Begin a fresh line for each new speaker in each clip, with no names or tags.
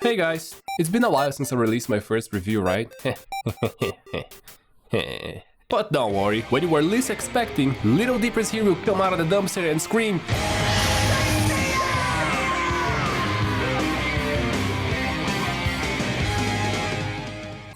Hey guys, it's been a while since I released my first review, right? But don't worry, when you were least expecting, Little Deeper's here will come out of the dumpster and scream.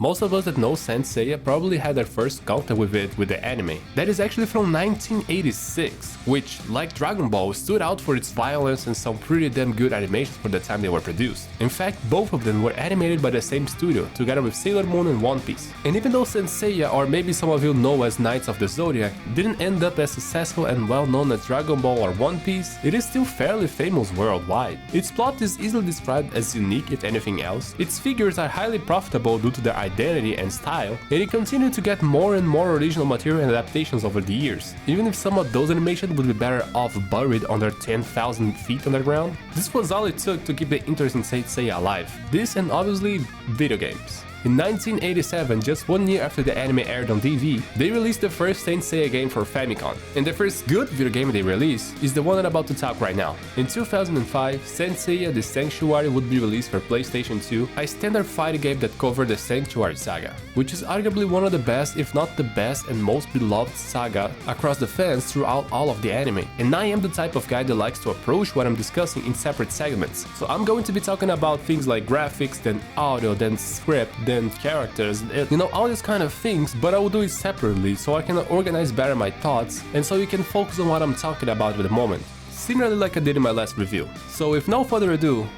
Most of us that know Seiya probably had their first contact with it with the anime. That is actually from 1986, which, like Dragon Ball, stood out for its violence and some pretty damn good animations for the time they were produced. In fact, both of them were animated by the same studio, together with Sailor Moon and One Piece. And even though Seiya, or maybe some of you know as Knights of the Zodiac, didn't end up as successful and well known as Dragon Ball or One Piece, it is still fairly famous worldwide. Its plot is easily described as unique if anything else, its figures are highly profitable due to their identity and style, and it continued to get more and more original material and adaptations over the years, even if some of those animations would be better off buried under 10,000 feet underground. This was all it took to keep the interest in Saint Seiya alive. This and obviously video games. In 1987, just 1 year after the anime aired on TV, they released the first Saint Seiya game for Famicom, and the first good video game they released is the one I'm about to talk right now. In 2005, Saint Seiya The Sanctuary would be released for PlayStation 2, a standard fighting game that covered the Sanctuary saga, which is arguably one of the best, if not the best and most beloved saga across the fans throughout all of the anime. And I am the type of guy that likes to approach what I'm discussing in separate segments, so I'm going to be talking about things like graphics, then audio, then script, then characters, all these kind of things, but I will do it separately so I can organize better my thoughts and so you can focus on what I'm talking about at the moment, similarly like I did in my last review. So with no further ado,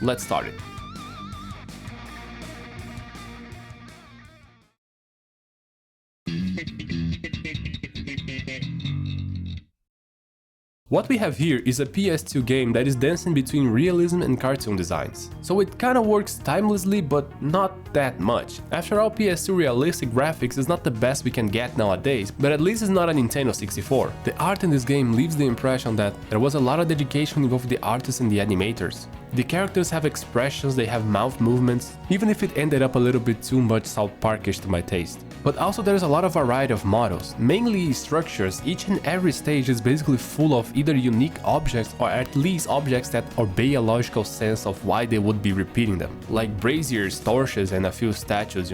let's start it. What we have here is a PS2 game that is dancing between realism and cartoon designs. So it kinda works timelessly, but not that much. After all, PS2 realistic graphics is not the best we can get nowadays, but at least it's not a Nintendo 64. The art in this game leaves the impression that there was a lot of dedication involved with the artists and the animators. The characters have expressions, they have mouth movements, even if it ended up a little bit too much South Parkish to my taste. But also there's a lot of variety of models, mainly structures. Each and every stage is basically full of either unique objects or at least objects that obey a logical sense of why they would be repeating them, like braziers, torches and a few statues,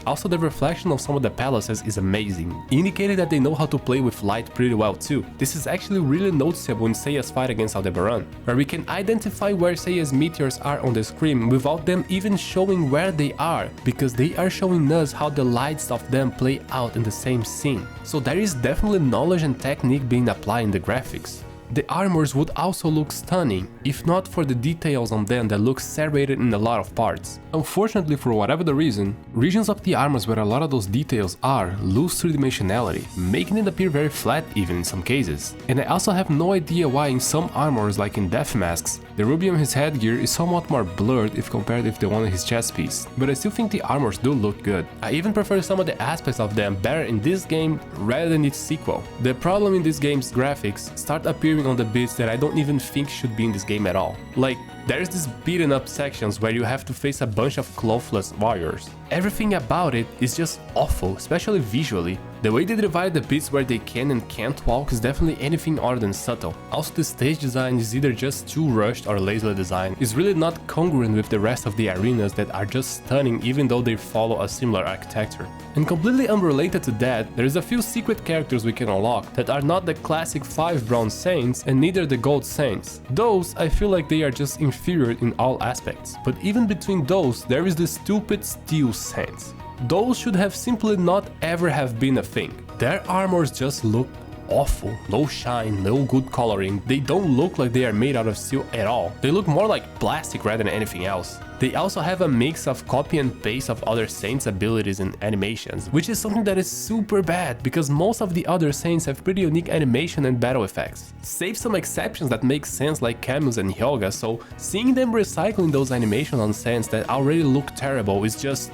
Also the reflection of some of the palaces is amazing, indicating that they know how to play with light pretty well too. This is actually really noticeable in Seiya's fight against Aldebaran, where we can identify where Seiya's meteors are on the screen without them even showing where they are, because they are showing us how the lights of them play out in the same scene. So there is definitely knowledge and technique being applied in the graphics. The armors would also look stunning, if not for the details on them that look serrated in a lot of parts. Unfortunately, for whatever the reason, regions of the armors where a lot of those details are lose three-dimensionality, making it appear very flat even in some cases. And I also have no idea why in some armors, like in Death Masks, the ruby on his headgear is somewhat more blurred if compared with the one on his chest piece, but I still think the armors do look good. I even prefer some of the aspects of them better in this game rather than its sequel. The problem in this game's graphics start appearing on the bits that I don't even think should be in this game at all. Like, there's these beaten up sections where you have to face a bunch of clothless warriors. Everything about it is just awful, especially visually. The way they divide the bits where they can and can't walk is definitely anything other than subtle. Also, the stage design is either just too rushed or lazily designed. It's really not congruent with the rest of the arenas that are just stunning even though they follow a similar architecture. And completely unrelated to that, there's a few secret characters we can unlock that are not the classic 5 bronze saints and neither the gold saints. Those, I feel like they are just inferior in all aspects. But even between those, there is the stupid steel saints. Those should have simply not ever have been a thing. Their armors just look awful. No shine, no good coloring. They don't look like they are made out of steel at all. They look more like plastic rather than anything else. They also have a mix of copy and paste of other saints' abilities and animations, which is something that is super bad because most of the other saints have pretty unique animation and battle effects. Save some exceptions that make sense like Camus and Hyoga, so seeing them recycling those animations on saints that already look terrible is just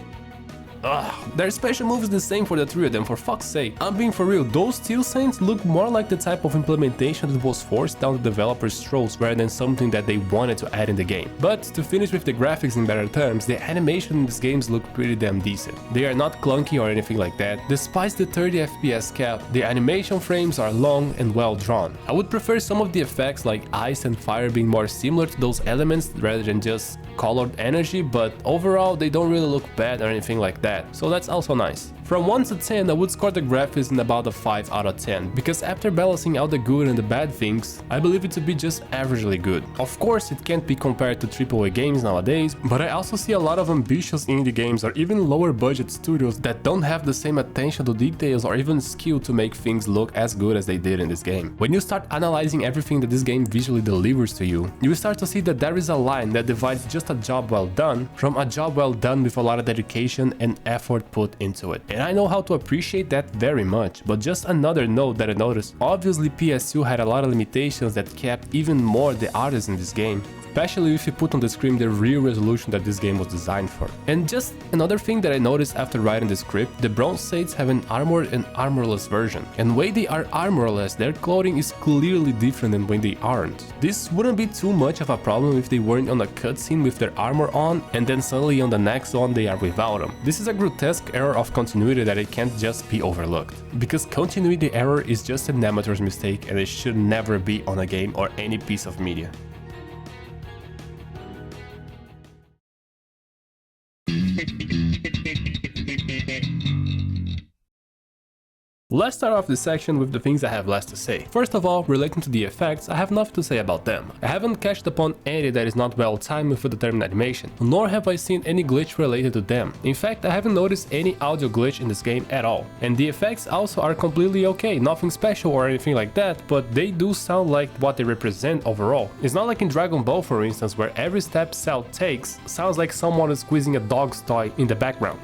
Ugh, their special moves the same for the three of them, for fuck's sake. I'm being for real, those steel saints look more like the type of implementation that was forced down the developers' throats rather than something that they wanted to add in the game. But to finish with the graphics in better terms, the animation in these games look pretty damn decent. They are not clunky or anything like that. Despite the 30 FPS cap, the animation frames are long and well drawn. I would prefer some of the effects like ice and fire being more similar to those elements rather than just colored energy, but overall they don't really look bad or anything like that, so that's also nice. From 1 to 10, I would score the graphics in about a 5 out of 10, because after balancing out the good and the bad things, I believe it to be just averagely good. Of course, it can't be compared to AAA games nowadays, but I also see a lot of ambitious indie games or even lower budget studios that don't have the same attention to details or even skill to make things look as good as they did in this game. When you start analyzing everything that this game visually delivers to you, you start to see that there is a line that divides just a job well done from a job well done with a lot of dedication and effort put into it. And I know how to appreciate that very much, but just another note that I noticed, obviously PS2 had a lot of limitations that kept even more the artists in this game, especially if you put on the screen the real resolution that this game was designed for. And just another thing that I noticed after writing the script, the Bronze Saints have an armored and armorless version, and when they are armorless, their clothing is clearly different than when they aren't. This wouldn't be too much of a problem if they weren't on a cutscene with their armor on, and then suddenly on the next one they are without them. This is a grotesque error of continuity that it can't just be overlooked, because continuity error is just an amateur's mistake and it should never be on a game or any piece of media. Let's start off this section with the things I have less to say. First of all, relating to the effects, I have nothing to say about them. I haven't catched upon any that is not well timed with the determined animation, nor have I seen any glitch related to them. In fact, I haven't noticed any audio glitch in this game at all. And the effects also are completely okay, nothing special or anything like that, but they do sound like what they represent overall. It's not like in Dragon Ball, for instance, where every step Cell takes sounds like someone is squeezing a dog's toy in the background.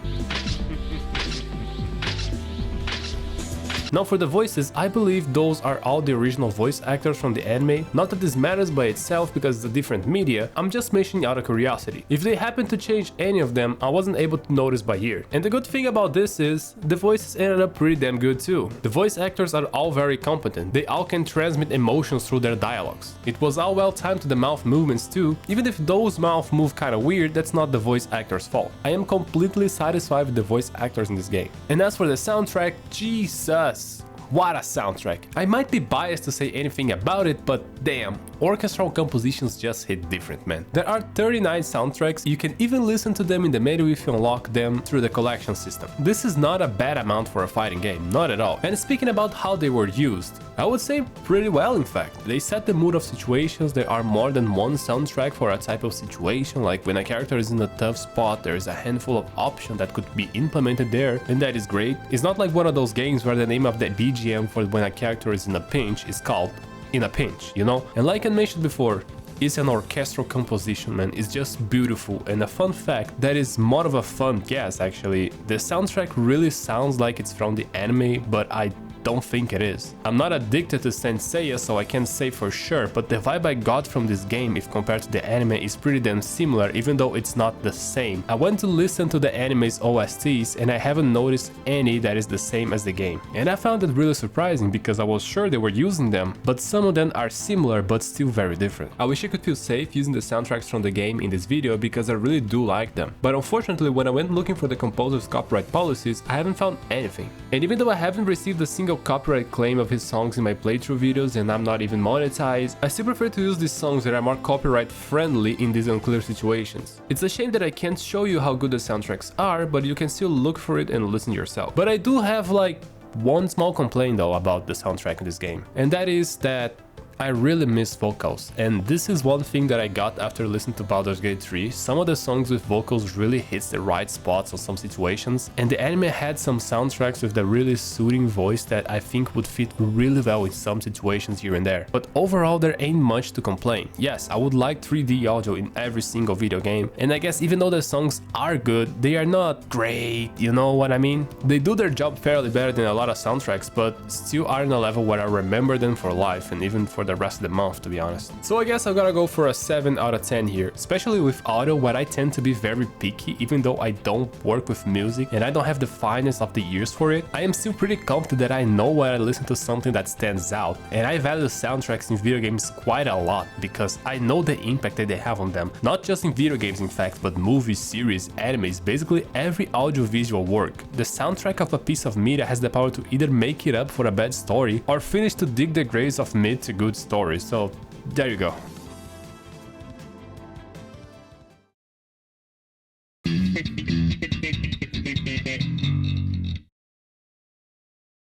Now for the voices, I believe those are all the original voice actors from the anime. Not that this matters by itself because it's a different media, I'm just mentioning out of curiosity. If they happen to change any of them, I wasn't able to notice by ear. And the good thing about this is, the voices ended up pretty damn good too. The voice actors are all very competent, they all can transmit emotions through their dialogues. It was all well timed to the mouth movements too, even if those mouth move kinda weird, that's not the voice actor's fault. I am completely satisfied with the voice actors in this game. And as for the soundtrack, Jesus! What a soundtrack. I might be biased to say anything about it, but damn, orchestral compositions just hit different, man. There are 39 soundtracks, you can even listen to them in the menu if you unlock them through the collection system. This is not a bad amount for a fighting game, not at all. And speaking about how they were used, I would say pretty well in fact. They set the mood of situations, there are more than one soundtrack for a type of situation, like when a character is in a tough spot, there is a handful of options that could be implemented there, and that is great. It's not like one of those games where the name of the BGM for when a character is in a pinch is called In a Pinch, you know? And like I mentioned before, it's an orchestral composition, man. It's just beautiful. And a fun fact that is more of a fun guess actually, the soundtrack really sounds like it's from the anime, but I don't think it is. I'm not addicted to Seiya, so I can't say for sure, but the vibe I got from this game if compared to the anime is pretty damn similar, even though it's not the same. I went to listen to the anime's OSTs and I haven't noticed any that is the same as the game. And I found it really surprising because I was sure they were using them, but some of them are similar but still very different. I wish I could feel safe using the soundtracks from the game in this video because I really do like them. But unfortunately, when I went looking for the composer's copyright policies, I haven't found anything. And even though I haven't received a single copyright claim of his songs in my playthrough videos and I'm not even monetized, I still prefer to use these songs that are more copyright friendly in these unclear situations. It's a shame that I can't show you how good the soundtracks are, but you can still look for it and listen yourself. But I do have like one small complaint though about the soundtrack in this game, and that is that I really miss vocals, and this is one thing that I got after listening to Baldur's Gate 3. Some of the songs with vocals really hits the right spots on some situations, and the anime had some soundtracks with the really soothing voice that I think would fit really well in some situations here and there. But overall there ain't much to complain. Yes, I would like 3D audio in every single video game, and I guess even though the songs are good, they are not great, you know what I mean? They do their job fairly better than a lot of soundtracks, but still are on a level where I remember them for life, and even for for the rest of the month, to be honest. So I guess I gotta go for a 7 out of 10 here, especially with audio, where I tend to be very picky. Even though I don't work with music and I don't have the finest of the ears for it, I am still pretty confident that I know when I listen to something that stands out, and I value soundtracks in video games quite a lot because I know the impact that they have on them, not just in video games in fact, but movies, series, animes, basically every audiovisual work. The soundtrack of a piece of media has the power to either make it up for a bad story or finish to dig the graves of mid to good stories, so there you go.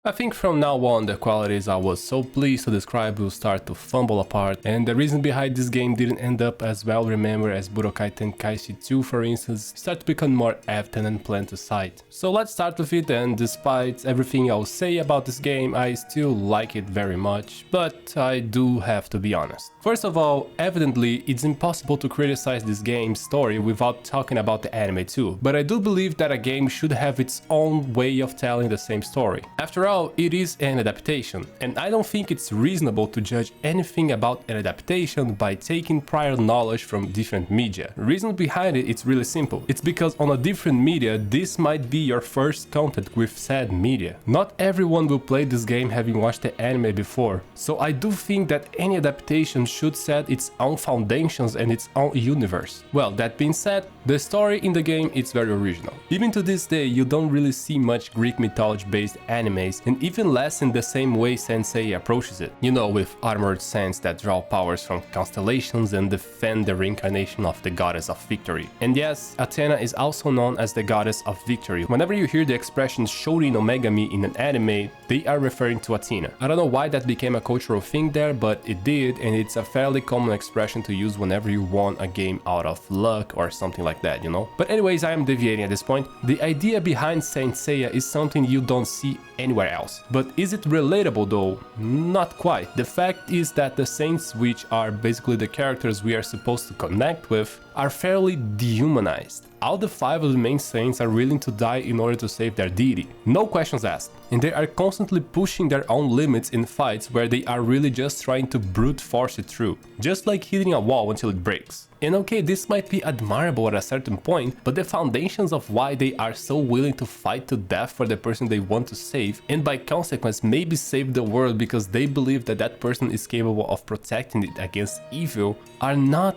I think from now on the qualities I was so pleased to describe will start to fumble apart, and the reason behind this game didn't end up as well remembered as Budokai Tenkaichi 2 for instance start to become more evident and plain to sight. So let's start with it, and despite everything I'll say about this game, I still like it very much, but I do have to be honest. First of all, evidently it's impossible to criticize this game's story without talking about the anime too, but I do believe that a game should have its own way of telling the same story. After all, it is an adaptation, and I don't think it's reasonable to judge anything about an adaptation by taking prior knowledge from different media. The reason behind it is really simple. It's because on a different media, this might be your first contact with said media. Not everyone will play this game having watched the anime before, so I do think that any adaptation should set its own foundations and its own universe. Well, that being said, the story in the game is very original. Even to this day, you don't really see much Greek mythology based animes, and even less in the same way Seiya approaches it. You know, with armored saints that draw powers from constellations and defend the reincarnation of the goddess of victory. And yes, Athena is also known as the goddess of victory. Whenever you hear the expression Shourin no Megami in an anime, they are referring to Athena. I don't know why that became a cultural thing there, but it did, and it's a fairly common expression to use whenever you won a game out of luck or something like that, you know? But anyways, I am deviating at this point. The idea behind Saint Seiya is something you don't see anywhere else. But is it relatable though? Not quite. The fact is that the saints, which are basically the characters we are supposed to connect with, are fairly dehumanized. All the 5 of the main saints are willing to die in order to save their deity. No questions asked. And they are constantly pushing their own limits in fights where they are really just trying to brute force it through. Just like hitting a wall until it breaks. And okay, this might be admirable at a certain point, but the foundations of why they are so willing to fight to death for the person they want to save, and by consequence maybe save the world because they believe that that person is capable of protecting it against evil, are not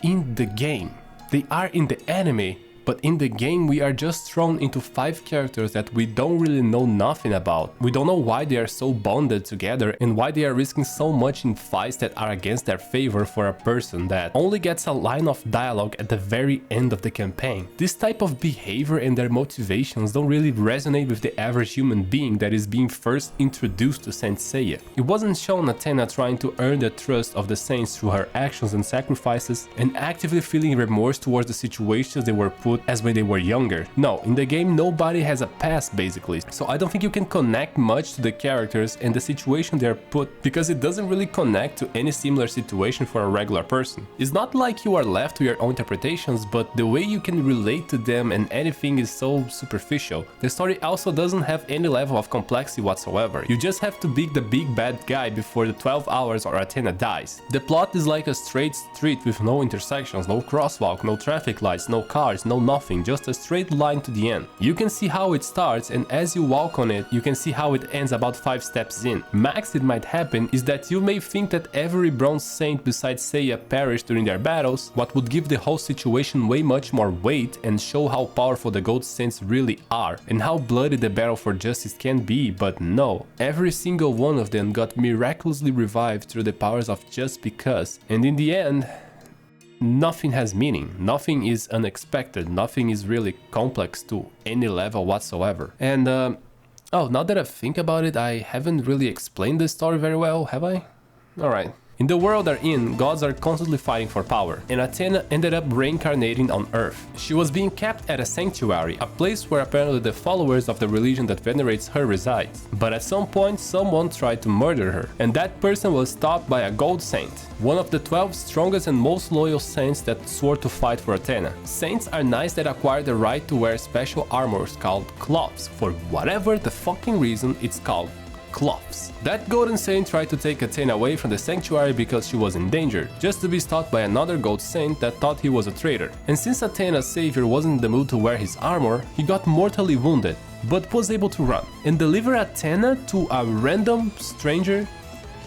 in the game. They are in the anime, but in the game we are just thrown into 5 characters that we don't really know nothing about. We don't know why they are so bonded together and why they are risking so much in fights that are against their favor for a person that only gets a line of dialogue at the very end of the campaign. This type of behavior and their motivations don't really resonate with the average human being that is being first introduced to Saint Seiya. It wasn't shown Athena trying to earn the trust of the saints through her actions and sacrifices and actively feeling remorse towards the situations they were put as when they were younger. No, in the game nobody has a past basically, so I don't think you can connect much to the characters and the situation they're put, because it doesn't really connect to any similar situation for a regular person. It's not like you are left to your own interpretations, but the way you can relate to them and anything is so superficial. The story also doesn't have any level of complexity whatsoever. You just have to beat the big bad guy before the 12 hours or Athena dies. The plot is like a straight street with no intersections, no crosswalk, no traffic lights, no cars, no nothing, just a straight line to the end. You can see how it starts, and as you walk on it, you can see how it ends about 5 steps in. Max it might happen is that you may think that every bronze saint besides Seiya perished during their battles, what would give the whole situation way much more weight and show how powerful the gold saints really are and how bloody the battle for justice can be, but no. Every single one of them got miraculously revived through the powers of just because, and in the end, nothing has meaning, nothing is unexpected, nothing is really complex to any level whatsoever. And oh, now that I think about it, I haven't really explained this story very well, have I? Alright. In the world they're in, gods are constantly fighting for power, and Athena ended up reincarnating on Earth. She was being kept at a sanctuary, a place where apparently the followers of the religion that venerates her resides. But at some point, someone tried to murder her, and that person was stopped by a gold saint, one of the 12 strongest and most loyal saints that swore to fight for Athena. Saints are knights that acquire the right to wear special armors called cloths. For whatever the fucking reason, it's called cloths. That golden saint tried to take Athena away from the sanctuary because she was in danger, just to be stopped by another gold saint that thought he was a traitor. And since Athena's savior wasn't in the mood to wear his armor, he got mortally wounded, but was able to run and deliver Athena to a random stranger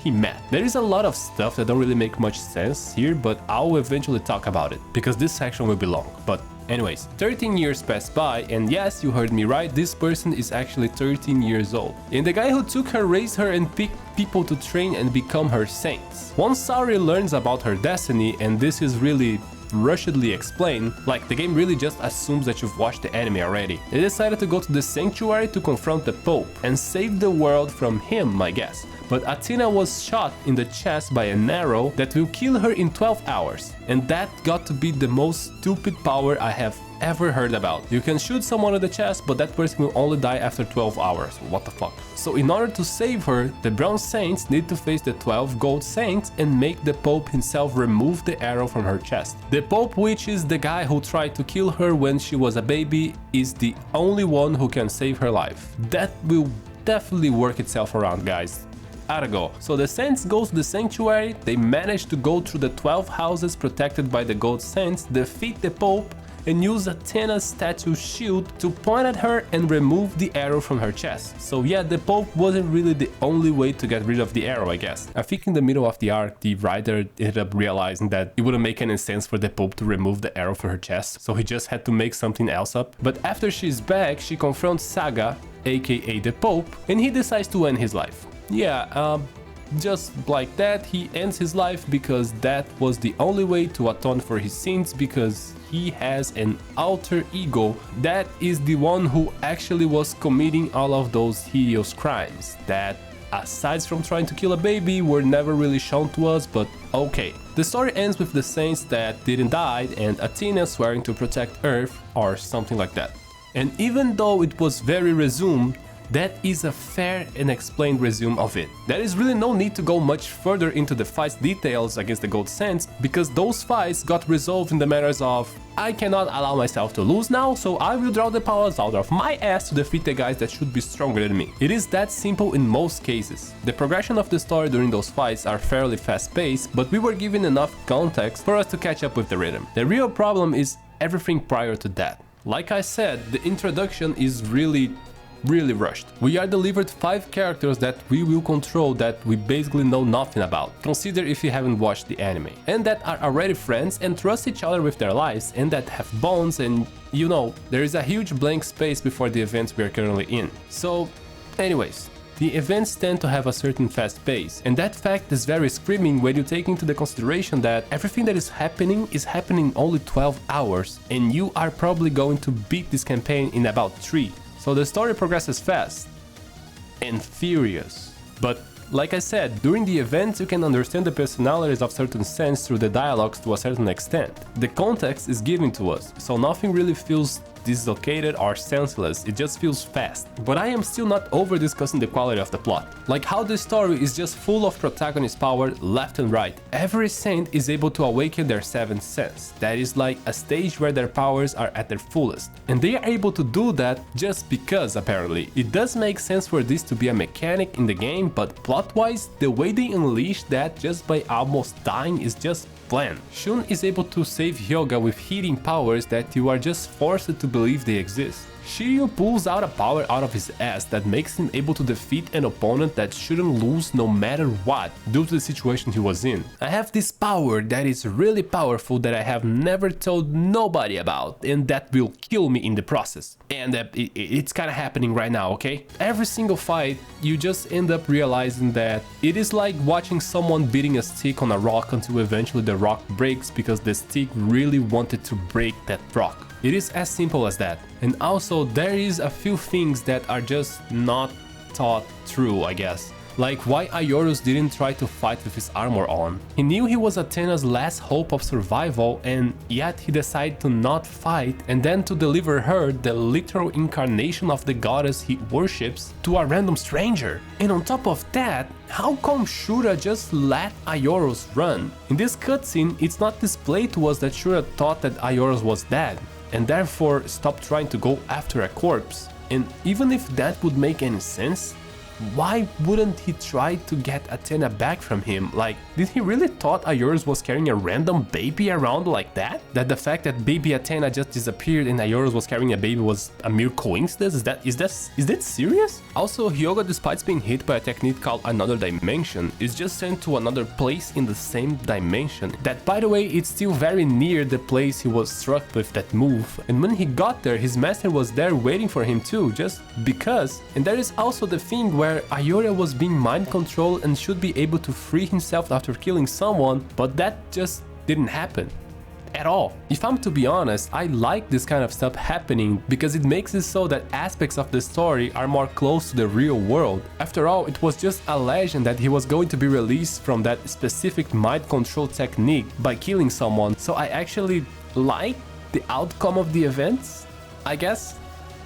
he met. There is a lot of stuff that don't really make much sense here, but I'll eventually talk about it, because this section will be long. But anyways, 13 years passed by, and yes, you heard me right, this person is actually 13 years old. And the guy who took her raised her and picked people to train and become her saints. Once Saori learns about her destiny, and this is really rushedly explained, like the game really just assumes that you've watched the anime already. They decided to go to the sanctuary to confront the Pope and save the world from him, I guess. But Athena was shot in the chest by an arrow that will kill her in 12 hours. And that got to be the most stupid power I have ever heard about. You can shoot someone in the chest, but that person will only die after 12 hours. What the fuck? So in order to save her, the Bronze Saints need to face the 12 Gold Saints and make the Pope himself remove the arrow from her chest. The Pope, which is the guy who tried to kill her when she was a baby, is the only one who can save her life. That will definitely work itself around, guys. Go. So the Saints go to the sanctuary, they manage to go through the 12 houses protected by the Gold Saints, defeat the Pope, and use Athena's statue shield to point at her and remove the arrow from her chest. So yeah, the Pope wasn't really the only way to get rid of the arrow, I guess. I think in the middle of the arc, the writer ended up realizing that it wouldn't make any sense for the Pope to remove the arrow from her chest, so he just had to make something else up. But after she's back, she confronts Saga, aka the Pope, and he decides to end his life. Yeah, just like that, he ends his life because that was the only way to atone for his sins, because he has an alter ego that is the one who actually was committing all of those hideous crimes that, aside from trying to kill a baby, were never really shown to us, but okay. The story ends with the saints that didn't die and Athena swearing to protect Earth or something like that. And even though it was very resumed, that is a fair and explained resume of it. There is really no need to go much further into the fight's details against the Gold Saints, because those fights got resolved in the matters of, I cannot allow myself to lose now, so I will draw the powers out of my ass to defeat the guys that should be stronger than me. It is that simple in most cases. The progression of the story during those fights are fairly fast paced, but we were given enough context for us to catch up with the rhythm. The real problem is everything prior to that. Like I said, the introduction is really rushed. We are delivered 5 characters that we will control that we basically know nothing about. Consider if you haven't watched the anime. And that are already friends and trust each other with their lives, and that have bonds, and you know, there is a huge blank space before the events we are currently in. So anyways, the events tend to have a certain fast pace, and that fact is very screaming when you take into the consideration that everything that is happening in only 12 hours, and you are probably going to beat this campaign in about 3. So the story progresses fast and furious. But like I said, during the events you can understand the personalities of certain saints through the dialogues to a certain extent. The context is given to us, so nothing really feels dislocated or senseless, it just feels fast. But I am still not over discussing the quality of the plot. Like how the story is just full of protagonist power left and right. Every saint is able to awaken their 7th sense. That is like a stage where their powers are at their fullest. And they are able to do that just because, apparently. It does make sense for this to be a mechanic in the game, but plot-wise, the way they unleash that just by almost dying is just bland. Shun is able to save Hyoga with healing powers that you are just forced to believe they exist. Shiryu pulls out a power out of his ass that makes him able to defeat an opponent that shouldn't lose no matter what due to the situation he was in. I have this power that is really powerful that I have never told nobody about, and that will kill me in the process. And it's kinda happening right now, okay? Every single fight, you just end up realizing that it is like watching someone beating a stick on a rock until eventually the rock breaks because the stick really wanted to break that rock. It is as simple as that. And also there is a few things that are just not thought through, I guess. Like why Ayorus didn't try to fight with his armor on. He knew he was Athena's last hope of survival, and yet he decided to not fight and then to deliver her, the literal incarnation of the goddess he worships, to a random stranger. And on top of that, how come Shura just let Ayorus run? In this cutscene, it's not displayed to us that Shura thought that Ayorus was dead, and therefore stopped trying to go after a corpse. And even if that would make any sense, why wouldn't he try to get Athena back from him? Like, did he really thought Ioris was carrying a random baby around like that? That the fact that baby Athena just disappeared and Ioris was carrying a baby was a mere coincidence? Is that serious? Also, Hyuga, despite being hit by a technique called Another Dimension, is just sent to another place in the same dimension. That, by the way, it's still very near the place he was struck with that move. And when he got there, his master was there waiting for him too, just because. And there is also the thing where Ioria was being mind controlled and should be able to free himself after killing someone, but that just didn't happen. At all. If I'm to be honest, I like this kind of stuff happening because it makes it so that aspects of the story are more close to the real world. After all, it was just a legend that he was going to be released from that specific mind control technique by killing someone, so I actually like the outcome of the events, I guess.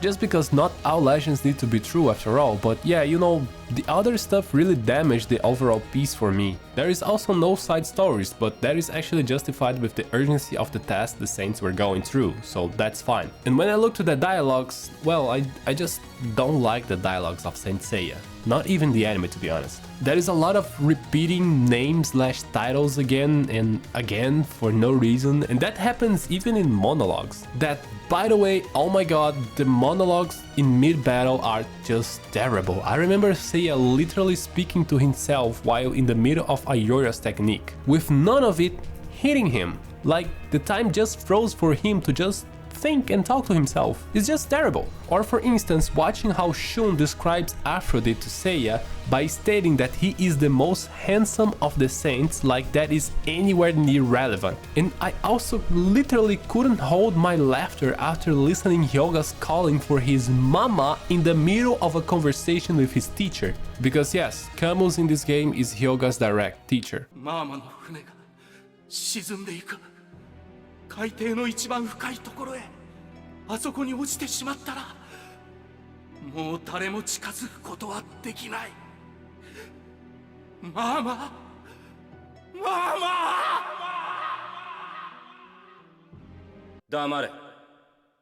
Just because not all legends need to be true after all, but yeah, you know, the other stuff really damaged the overall piece for me. There is also no side stories, but that is actually justified with the urgency of the task the Saints were going through, so that's fine. And when I look to the dialogues, well, I just don't like the dialogues of Saint Seiya. Not even the anime, to be honest. There is a lot of repeating names/titles again and again for no reason, and that happens even in monologues. That, by the way, oh my god, the monologues in mid-battle are just terrible. I remember Seiya literally speaking to himself while in the middle of Ioria's technique, with none of it hitting him. Like, the time just froze for him to just think and talk to himself. It's just terrible. Or for instance, watching how Shun describes Aphrodite to Seiya by stating that he is the most handsome of the saints, like that is anywhere near relevant. And I also literally couldn't hold my laughter after listening Hyuga's calling for his mama in the middle of a conversation with his teacher. Because yes, Camus in this game is Hyuga's direct teacher. 海底の一番深いところへあそこに落ちてしまったらもう誰も近づくことはできないママ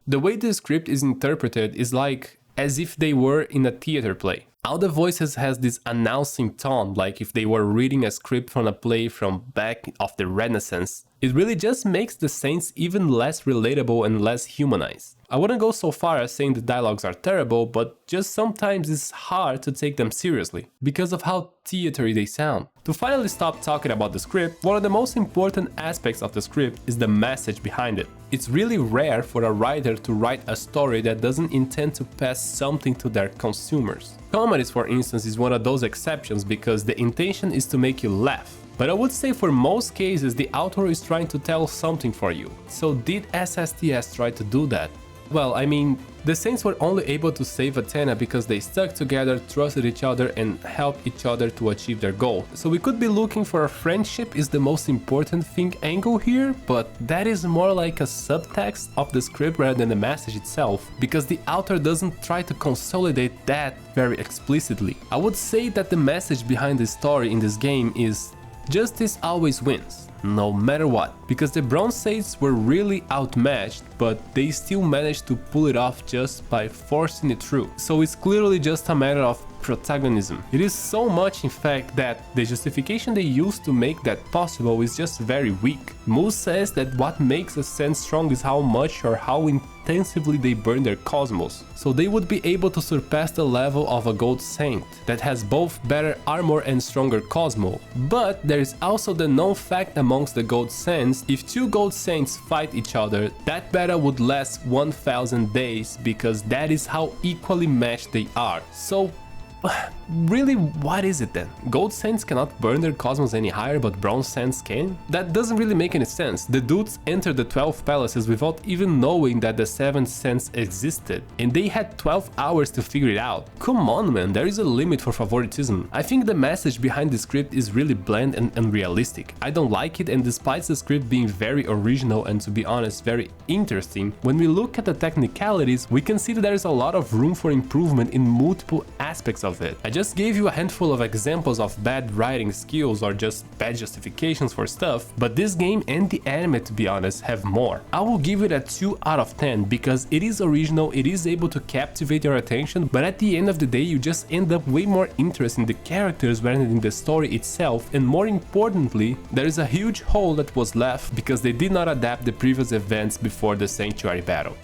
The way the script is interpreted is like as if they were in a theater play. All the voices has this announcing tone, like if they were reading a script from a play from back of the Renaissance. It really just makes the saints even less relatable and less humanized. I wouldn't go so far as saying the dialogues are terrible, but just sometimes it's hard to take them seriously, because of how theatery they sound. To finally stop talking about the script, one of the most important aspects of the script is the message behind it. It's really rare for a writer to write a story that doesn't intend to pass something to their consumers. Comedies, for instance, is one of those exceptions because the intention is to make you laugh. But I would say for most cases the author is trying to tell something for you. So did SSTS try to do that? Well, I mean, the Saints were only able to save Athena because they stuck together, trusted each other and helped each other to achieve their goal. So we could be looking for a friendship is the most important thing angle here, but that is more like a subtext of the script rather than the message itself, because the author doesn't try to consolidate that very explicitly. I would say that the message behind the story in this game is justice always wins, no matter what, because the Bronze Saints were really outmatched, but they still managed to pull it off just by forcing it through. So it's clearly just a matter of protagonism. It is so much in fact that the justification they use to make that possible is just very weak. Moose says that what makes a Saint strong is how much or how intensively they burn their cosmos, so they would be able to surpass the level of a Gold Saint that has both better armor and stronger cosmo. But there is also the known fact amongst the Gold Saints, if two Gold Saints fight each other, that battle would last 1000 days, because that is how equally matched they are. So really, what is it then? Gold Saints cannot burn their cosmos any higher, but Bronze Saints can? That doesn't really make any sense. The dudes entered the 12 palaces without even knowing that the 7th sense existed, and they had 12 hours to figure it out. Come on man, there is a limit for favoritism. I think the message behind the script is really bland and unrealistic. I don't like it, and despite the script being very original and, to be honest, very interesting, when we look at the technicalities, we can see that there is a lot of room for improvement in multiple aspects aspects of it. I just gave you a handful of examples of bad writing skills or just bad justifications for stuff, but this game and the anime, to be honest, have more. I will give it a 2 out of 10 because it is original, it is able to captivate your attention, but at the end of the day you just end up way more interested in the characters rather than the story itself, and more importantly, there is a huge hole that was left because they did not adapt the previous events before the Sanctuary battle.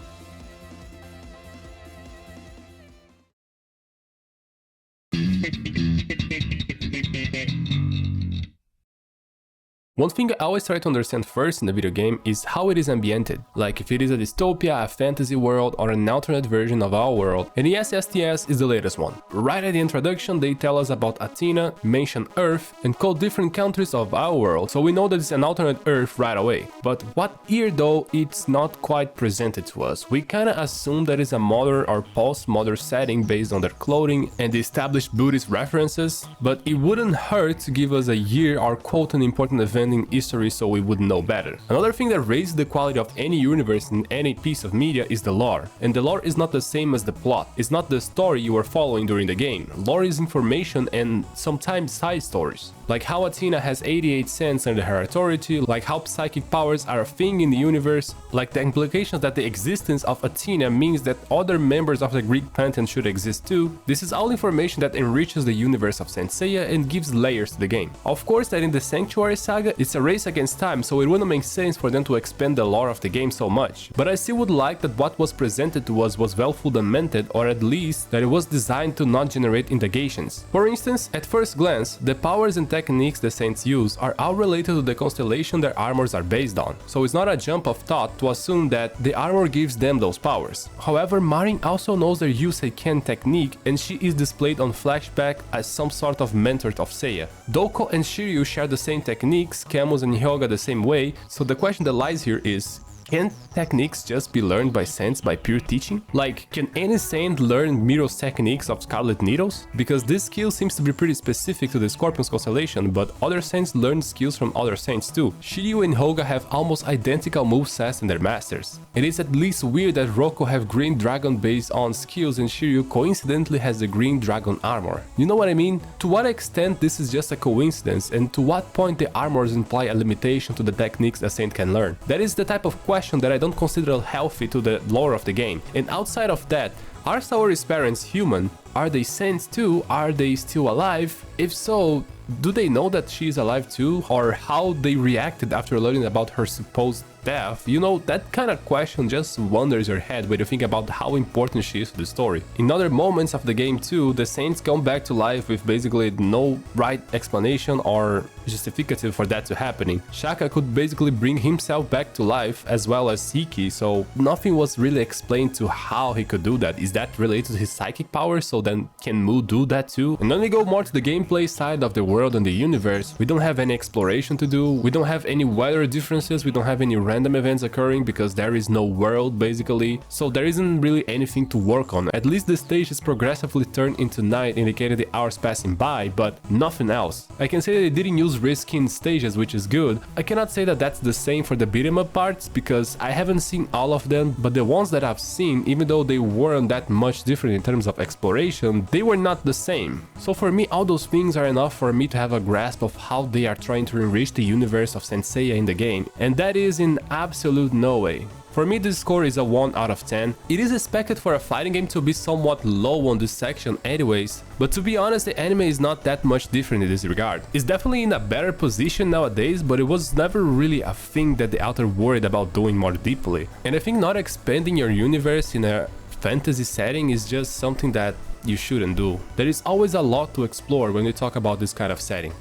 One thing I always try to understand first in a video game is how it is ambiented, like if it is a dystopia, a fantasy world, or an alternate version of our world, and the SSTS is the latest one. Right at the introduction they tell us about Athena, mention Earth, and call different countries of our world, so we know that it's an alternate Earth right away. But what here though, it's not quite presented to us. We kinda assume that it's a modern or post-modern setting based on their clothing and the established Buddhist references, but it wouldn't hurt to give us a year or quote an important event in history so we would know better. Another thing that raises the quality of any universe in any piece of media is the lore, and the lore is not the same as the plot. It's not the story you are following during the game. Lore is information and sometimes side stories, like how Athena has 88 cents under her authority, like how psychic powers are a thing in the universe, like the implications that the existence of Athena means that other members of the Greek pantheon should exist too. This is all information that enriches the universe of Saint Seiya and gives layers to the game. Of course that in the Sanctuary saga it's a race against time, so it wouldn't make sense for them to expand the lore of the game so much, but I still would like that what was presented to us was well fundamented, or at least that it was designed to not generate indagations. For instance, at first glance, the powers and techniques the saints use are all related to the constellation their armors are based on, so it's not a jump of thought to assume that the armor gives them those powers. However, Marin also knows their Yusei-Ken technique, and she is displayed on flashback as some sort of mentor of Seiya. Doko and Shiryu share the same techniques, Camus and Hyoga the same way, so the question that lies here is, can techniques just be learned by saints by pure teaching? Like, can any saint learn Miro's techniques of Scarlet Needles? Because this skill seems to be pretty specific to the Scorpion's constellation, but other saints learn skills from other saints too. Shiryu and Hyoga have almost identical movesets in their masters. It is at least weird that Rocco have Green Dragon based on skills and Shiryu coincidentally has the Green Dragon armor. You know what I mean? To what extent this is just a coincidence, and to what point the armors imply a limitation to the techniques a saint can learn? That is the type of question that I don't consider healthy to the lore of the game. And outside of that, are Saori's parents human? Are they saints too? Are they still alive? If so, do they know that she is alive too? Or how they reacted after learning about her supposed death? You know, that kind of question just wanders your head when you think about how important she is to the story. In other moments of the game too, the saints come back to life with basically no right explanation or justificative for that to happening. Shaka could basically bring himself back to life as well as Hiki, so nothing was really explained to how he could do that. Is that related to his psychic powers? So then can Mu do that too? And when we go more to the gameplay side of the world and the universe, we don't have any exploration to do, we don't have any weather differences, we don't have any random events occurring because there is no world basically, so there isn't really anything to work on. At least the stages progressively turn into night, indicating the hours passing by, but nothing else. I can say that they didn't use reskin stages, which is good. I cannot say that that's the same for the beat-em up parts because I haven't seen all of them, but the ones that I've seen, even though they weren't that much different in terms of exploration, they were not the same. So for me, all those things are enough for me to have a grasp of how they are trying to enrich the universe of Saint Seiya in the game, and that is in absolute no way. For me, this score is a 1 out of 10. It is expected for a fighting game to be somewhat low on this section anyways, but to be honest, the anime is not that much different in this regard. It's definitely in a better position nowadays, but it was never really a thing that the author worried about doing more deeply. And I think not expanding your universe in a fantasy setting is just something that you shouldn't do. There is always a lot to explore when we talk about this kind of setting.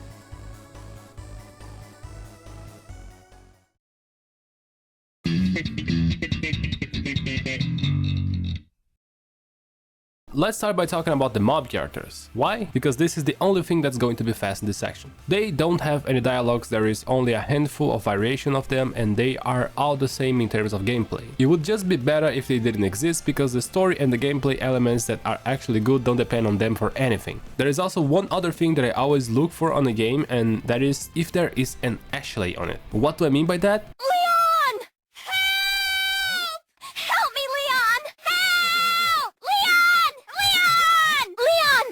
Let's start by talking about the mob characters. Why? Because this is the only thing that's going to be fast in this section. They don't have any dialogues, there is only a handful of variation of them, and they are all the same in terms of gameplay. It would just be better if they didn't exist, because the story and the gameplay elements that are actually good don't depend on them for anything. There is also one other thing that I always look for on a game, and that is if there is an Ashley on it. What do I mean by that?
Leon! Help! Help me, Leon! Help! Leon! Leon! Leon!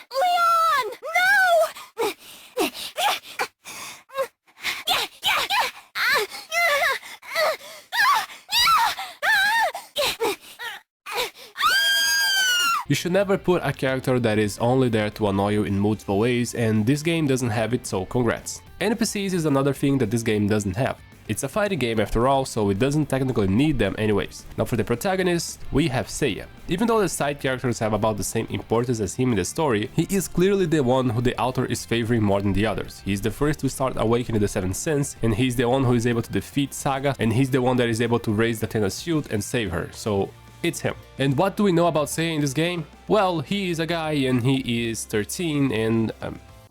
You should never put a character that is only there to annoy you in multiple ways, and this game doesn't have it, so congrats. NPCs is another thing that this game doesn't have. It's a fighting game after all, so it doesn't technically need them anyways. Now for the protagonist, we have Seiya. Even though the side characters have about the same importance as him in the story, he is clearly the one who the author is favoring more than the others. He is the first to start awakening the seventh sense, and he's the one who is able to defeat Saga, and he's the one that is able to raise Athena's shield and save her, so it's him. And what do we know about Seiya in this game? Well, he is a guy and he is 13 and...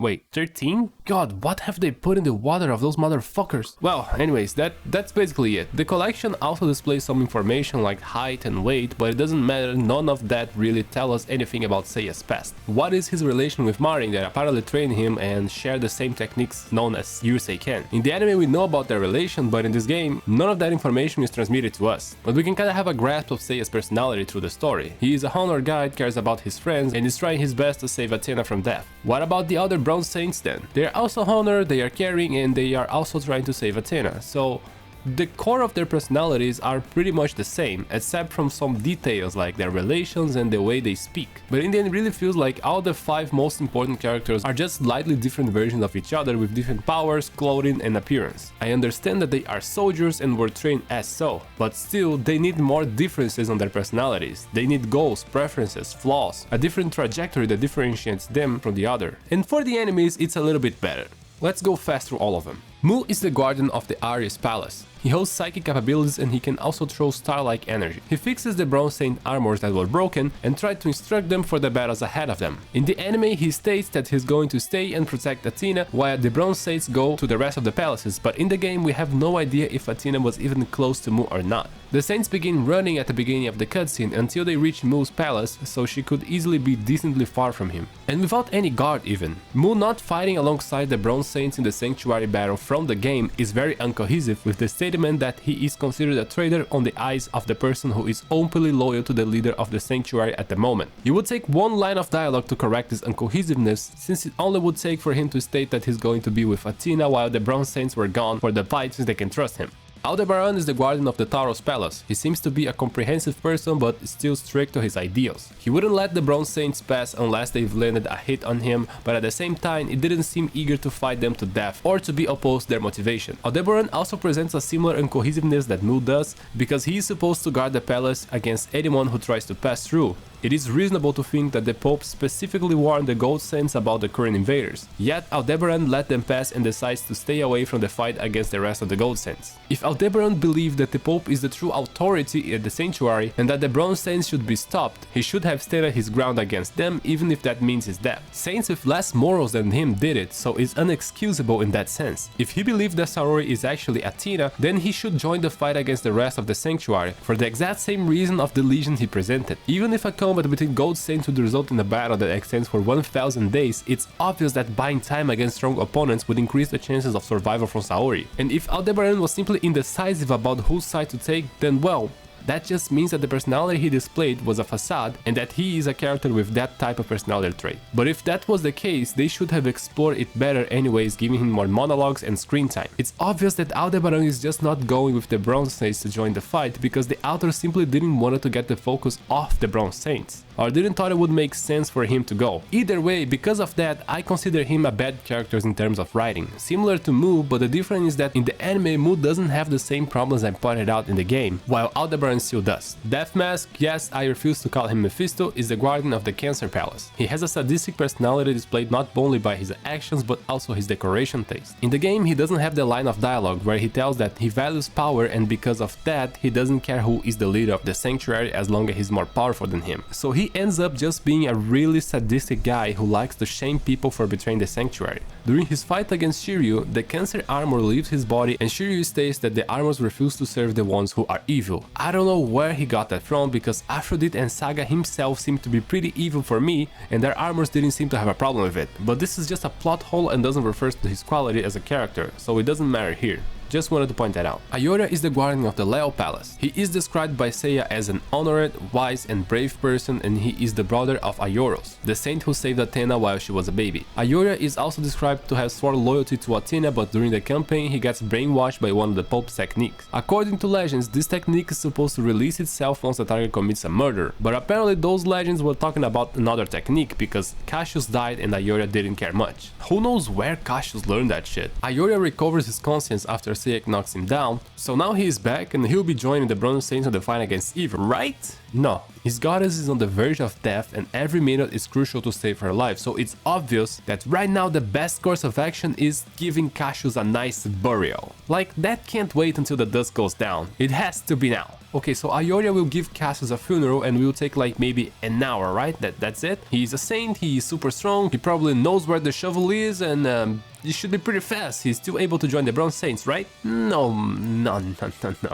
Wait, 13? God, what have they put in the water of those motherfuckers? Well, anyways, that's basically it. The collection also displays some information like height and weight, but it doesn't matter, none of that really tell us anything about Seiya's past. What is his relation with Marin that apparently trained him and share the same techniques known as Yusei Ken? In the anime we know about their relation, but in this game, none of that information is transmitted to us. But we can kinda have a grasp of Seiya's personality through the story. He is a honor guy, cares about his friends, and is trying his best to save Athena from death. What about the other Bronze Saints then? They are also honor, they are caring, and they are also trying to save Athena, so the core of their personalities are pretty much the same, except from some details like their relations and the way they speak. But in the end, it really feels like all the 5 most important characters are just slightly different versions of each other with different powers, clothing, and appearance. I understand that they are soldiers and were trained as so, but still, they need more differences on their personalities. They need goals, preferences, flaws, a different trajectory that differentiates them from the other. And for the enemies, it's a little bit better. Let's go fast through all of them. Mu is the guardian of the Aries Palace. He holds psychic capabilities and he can also throw star-like energy. He fixes the Bronze Saint armors that were broken and tried to instruct them for the battles ahead of them. In the anime, he states that he's going to stay and protect Athena while the Bronze Saints go to the rest of the palaces, but in the game we have no idea if Athena was even close to Mu or not. The Saints begin running at the beginning of the cutscene until they reach Mu's palace, so she could easily be decently far from him. And without any guard even. Mu not fighting alongside the Bronze Saints in the Sanctuary battle from the game is very uncohesive, with the statement that he is considered a traitor on the eyes of the person who is openly loyal to the leader of the Sanctuary at the moment. It would take one line of dialogue to correct this uncohesiveness, since it only would take for him to state that he's going to be with Athena while the Bronze Saints were gone for the fight since they can trust him. Aldebaran is the guardian of the Taros Palace. He seems to be a comprehensive person but still strict to his ideals. He wouldn't let the Bronze Saints pass unless they've landed a hit on him, but at the same time it didn't seem eager to fight them to death or to be opposed to their motivation. Aldebaran also presents a similar uncohesiveness that Mu does, because he is supposed to guard the palace against anyone who tries to pass through. It is reasonable to think that the Pope specifically warned the Gold Saints about the current invaders, yet Aldebaran let them pass and decides to stay away from the fight against the rest of the Gold Saints. If Aldebaran believed that the Pope is the true authority at the Sanctuary and that the Bronze Saints should be stopped, he should have stayed his ground against them, even if that means his death. Saints with less morals than him did it, so it's unexcusable in that sense. If he believed that Sarori is actually Athena, then he should join the fight against the rest of the Sanctuary, for the exact same reason of the legion he presented. Even if a combat between Gold Saints would result in a battle that extends for 1000 days, it's obvious that buying time against strong opponents would increase the chances of survival from Saori. And if Aldebaran was simply indecisive about whose side to take, then well, that just means that the personality he displayed was a facade and that he is a character with that type of personality trait. But if that was the case, they should have explored it better anyways, giving him more monologues and screen time. It's obvious that Aldebaran is just not going with the Bronze Saints to join the fight because the author simply didn't want to get the focus off the Bronze Saints, or didn't thought it would make sense for him to go. Either way, because of that, I consider him a bad character in terms of writing, similar to Mu, but the difference is that in the anime Mu doesn't have the same problems I pointed out in the game, while Aldebaran still does. Death Mask, yes, I refuse to call him Mephisto, is the guardian of the Cancer Palace. He has a sadistic personality displayed not only by his actions but also his decoration taste. In the game he doesn't have the line of dialogue where he tells that he values power and because of that he doesn't care who is the leader of the Sanctuary as long as he's more powerful than him. So he ends up just being a really sadistic guy who likes to shame people for betraying the Sanctuary. During his fight against Shiryu, the Cancer armor leaves his body and Shiryu states that the armors refuse to serve the ones who are evil. I don't know where he got that from, because Aphrodite and Saga himself seem to be pretty evil for me and their armors didn't seem to have a problem with it, but this is just a plot hole and doesn't refer to his quality as a character, so it doesn't matter here. Just wanted to point that out. Ayora is the guardian of the Leo Palace. He is described by Seiya as an honored, wise and brave person, and he is the brother of Aioros, the saint who saved Athena while she was a baby. Ayora is also described to have sworn loyalty to Athena, but during the campaign he gets brainwashed by one of the Pope's techniques. According to legends, this technique is supposed to release itself once the target commits a murder, but apparently those legends were talking about another technique because Cassius died and Ayora didn't care much. Who knows where Cassius learned that shit? Ayora recovers his conscience after Seiya knocks him down, so now he is back and he'll be joining the Bronze Saints in the fight against evil, right? No, his goddess is on the verge of death and every minute is crucial to save her life, so it's obvious that right now the best course of action is giving Cassius a nice burial. Like, that can't wait until the dust goes down, it has to be now. Okay, so Ayora will give Cassius a funeral and will take like maybe an hour, right? That's it? He's a saint, he's super strong, he probably knows where the shovel is and he should be pretty fast. He's still able to join the Bronze Saints, right? No,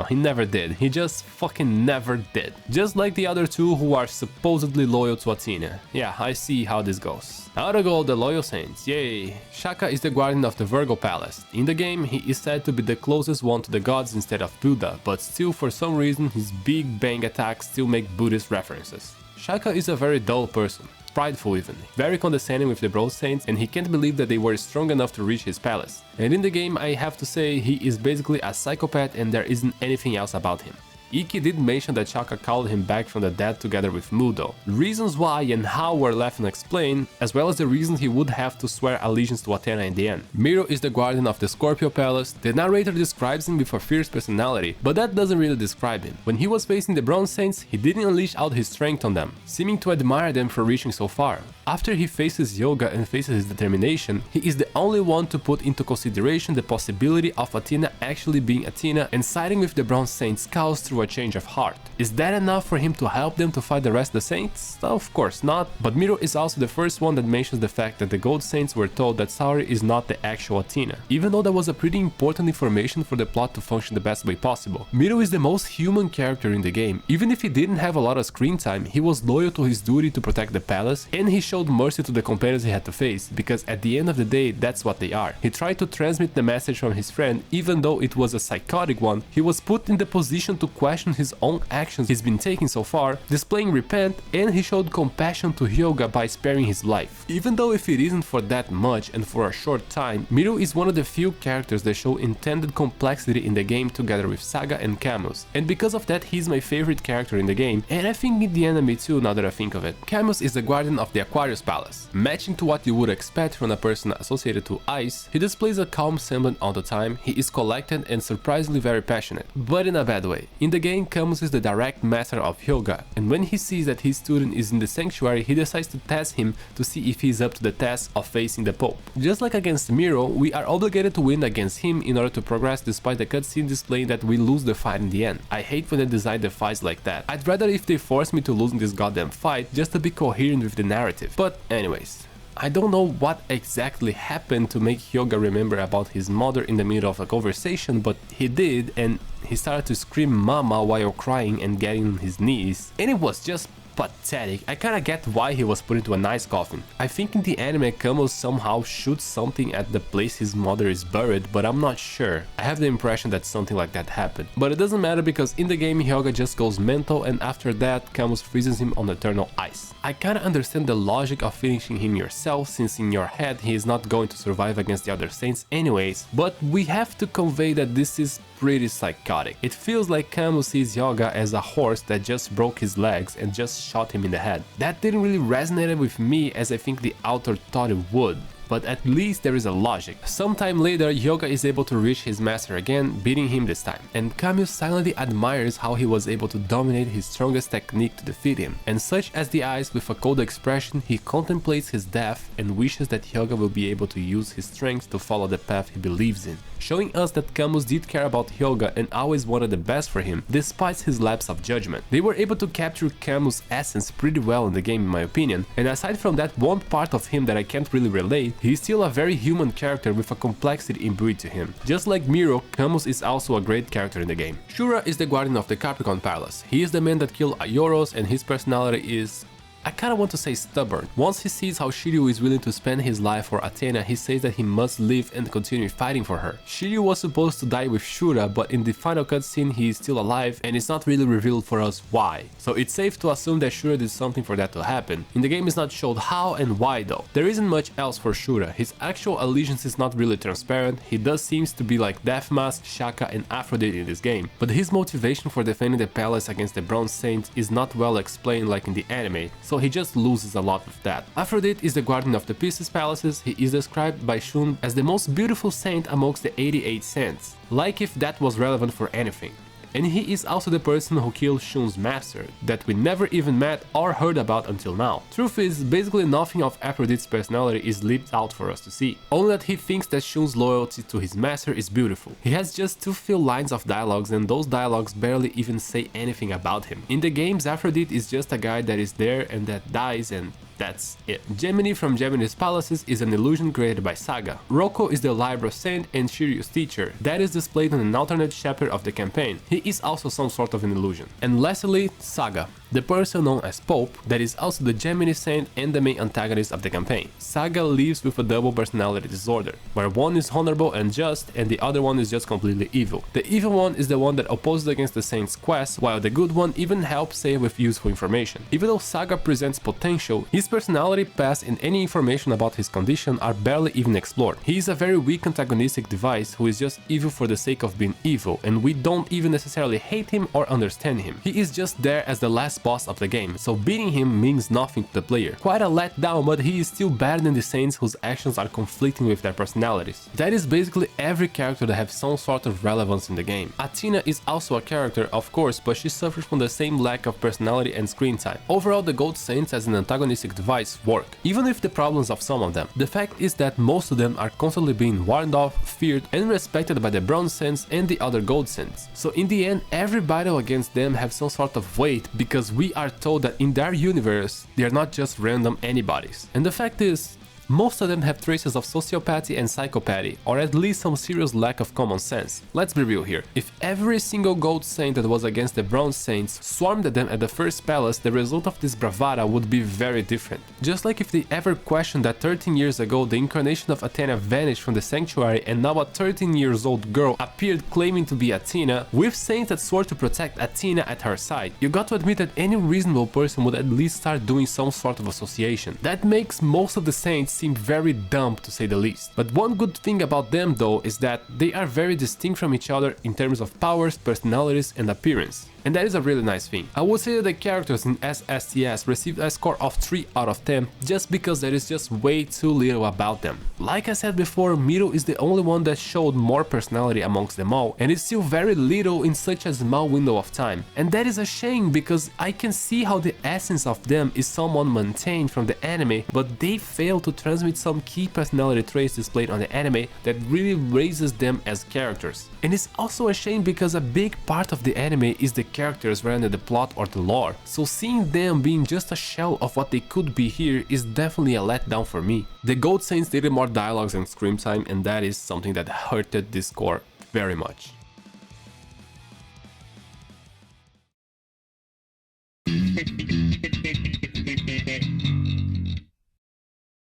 he never did. He just fucking never did. Just like the other two who are supposedly loyal to Athena. Yeah, I see how this goes. Out to go the loyal saints, yay! Shaka is the guardian of the Virgo Palace. In the game, he is said to be the closest one to the gods instead of Buddha, but still for some reason his big bang attacks still make Buddhist references. Shaka is a very dull person, prideful even, very condescending with the Bronze Saints, and he can't believe that they were strong enough to reach his palace. And in the game, I have to say, he is basically a psychopath and there isn't anything else about him. Iki did mention that Shaka called him back from the dead together with Mudo. Reasons why and how were left unexplained, as well as the reasons he would have to swear allegiance to Athena in the end. Miro is the guardian of the Scorpio Palace. The narrator describes him with a fierce personality, but that doesn't really describe him. When he was facing the Bronze Saints, he didn't unleash out his strength on them, seeming to admire them for reaching so far. After he faces Yoga and faces his determination, he is the only one to put into consideration the possibility of Athena actually being Athena and siding with the Bronze Saints' cause through a change of heart. Is that enough for him to help them to fight the rest of the Saints? Of course not, but Miro is also the first one that mentions the fact that the Gold Saints were told that Saori is not the actual Athena, even though that was a pretty important information for the plot to function the best way possible. Miro is the most human character in the game. Even if he didn't have a lot of screen time, he was loyal to his duty to protect the palace, and he showed mercy to the companions he had to face, because at the end of the day, that's what they are. He tried to transmit the message from his friend, even though it was a psychotic one. He was put in the position to question his own actions he's been taking so far, displaying repent, and he showed compassion to Hyuga by sparing his life. Even though if it isn't for that much and for a short time, Miro is one of the few characters that show intended complexity in the game together with Saga and Camus, and because of that he's my favorite character in the game, and I think in the anime too now that I think of it. Camus is the guardian of the Aquarius Palace. Matching to what you would expect from a person associated to ice, he displays a calm semblance all the time, he is collected and surprisingly very passionate, but in a bad way. In the game, Camus is the direct master of Hyuga, and when he sees that his student is in the sanctuary, he decides to test him to see if he's up to the task of facing the Pope. Just like against Miro, we are obligated to win against him in order to progress, despite the cutscene displaying that we lose the fight in the end. I hate when they design the fights like that. I'd rather if they force me to lose in this goddamn fight just to be coherent with the narrative. But anyways, I don't know what exactly happened to make Hyuga remember about his mother in the middle of a conversation, but he did, and he started to scream mama while crying and getting on his knees, and it was just pathetic. I kinda get why he was put into a nice coffin. I think in the anime Camus somehow shoots something at the place his mother is buried, but I'm not sure. I have the impression that something like that happened. But it doesn't matter because in the game Hyuga just goes mental, and after that Camus freezes him on eternal ice. I kinda understand the logic of finishing him yourself, since in your head he is not going to survive against the other saints anyways, but we have to convey that this is pretty psychotic. It feels like Camus sees Hyuga as a horse that just broke his legs and just shot him in the head. That didn't really resonate with me as I think the author thought it would, but at least there is a logic. Sometime later, Hyuga is able to reach his master again, beating him this time, and Camus silently admires how he was able to dominate his strongest technique to defeat him, and such as the eyes with a cold expression, he contemplates his death and wishes that Hyuga will be able to use his strength to follow the path he believes in, showing us that Camus did care about Hyuga and always wanted the best for him, despite his lapse of judgment. They were able to capture Camus' essence pretty well in the game in my opinion, and aside from that one part of him that I can't really relate, he's still a very human character with a complexity imbued to him. Just like Miro, Camus is also a great character in the game. Shura is the guardian of the Capricorn Palace. He is the man that killed Aioros, and his personality is I kinda want to say stubborn. Once he sees how Shiryu is willing to spend his life for Athena, he says that he must live and continue fighting for her. Shiryu was supposed to die with Shura, but in the final cutscene he is still alive and it's not really revealed for us why. So it's safe to assume that Shura did something for that to happen. In the game it's not showed how and why though. There isn't much else for Shura. His actual allegiance is not really transparent. He does seems to be like Deathmask, Shaka and Aphrodite in this game, but his motivation for defending the palace against the Bronze Saint is not well explained like in the anime, so he just loses a lot with that. Aphrodite is the guardian of the Pieces Palaces. He is described by Shun as the most beautiful saint amongst the 88 saints, like if that was relevant for anything. And he is also the person who killed Shun's master, that we never even met or heard about until now. Truth is, basically nothing of Aphrodite's personality is lived out for us to see, only that he thinks that Shun's loyalty to his master is beautiful. He has just too few lines of dialogues and those dialogues barely even say anything about him. In the games, Aphrodite is just a guy that is there and that dies and that's it. Gemini from Gemini's Palaces is an illusion created by Saga. Rocco is the Libra Saint and Shiryu's teacher. That is displayed on an alternate chapter of the campaign. He is also some sort of an illusion. And lastly, Saga, the person known as Pope, that is also the Gemini Saint and the main antagonist of the campaign. Saga lives with a double personality disorder, where one is honorable and just and the other one is just completely evil. The evil one is the one that opposes against the Saint's quest, while the good one even helps Seiya with useful information. Even though Saga presents potential, his personality, past and any information about his condition are barely even explored. He is a very weak antagonistic device who is just evil for the sake of being evil, and we don't even necessarily hate him or understand him. He is just there as the last boss of the game, so beating him means nothing to the player. Quite a letdown, but he is still better than the saints whose actions are conflicting with their personalities. That is basically every character that has some sort of relevance in the game. Athena is also a character, of course, but she suffers from the same lack of personality and screen time. Overall, the Gold Saints as an antagonistic device work, even with the problems of some of them. The fact is that most of them are constantly being warned off, feared and respected by the Bronze Saints and the other Gold Saints. So in the end, every battle against them have some sort of weight because we are told that in their universe, they are not just random anybody's. And the fact is, most of them have traces of sociopathy and psychopathy, or at least some serious lack of common sense. Let's be real here. If every single Gold Saint that was against the Bronze Saints swarmed at them at the first palace, the result of this bravada would be very different. Just like if they ever questioned that 13 years ago the incarnation of Athena vanished from the sanctuary and now a 13 years old girl appeared claiming to be Athena, with saints that swore to protect Athena at her side. You got to admit that any reasonable person would at least start doing some sort of association. That makes most of the saints seem very dumb to say the least. But one good thing about them though is that they are very distinct from each other in terms of powers, personalities and appearance. And that is a really nice thing. I would say that the characters in SSTS received a score of 3 out of 10 just because there is just way too little about them. Like I said before, Miro is the only one that showed more personality amongst them all, and it's still very little in such a small window of time. And that is a shame because I can see how the essence of them is somewhat maintained from the anime, but they fail to transmit some key personality traits displayed on the anime that really raises them as characters. And it's also a shame because a big part of the anime is the characters rather than the plot or the lore, so seeing them being just a shell of what they could be here is definitely a letdown for me. The Gold Saints needed more dialogues and screen time, and that is something that hurted this score very much.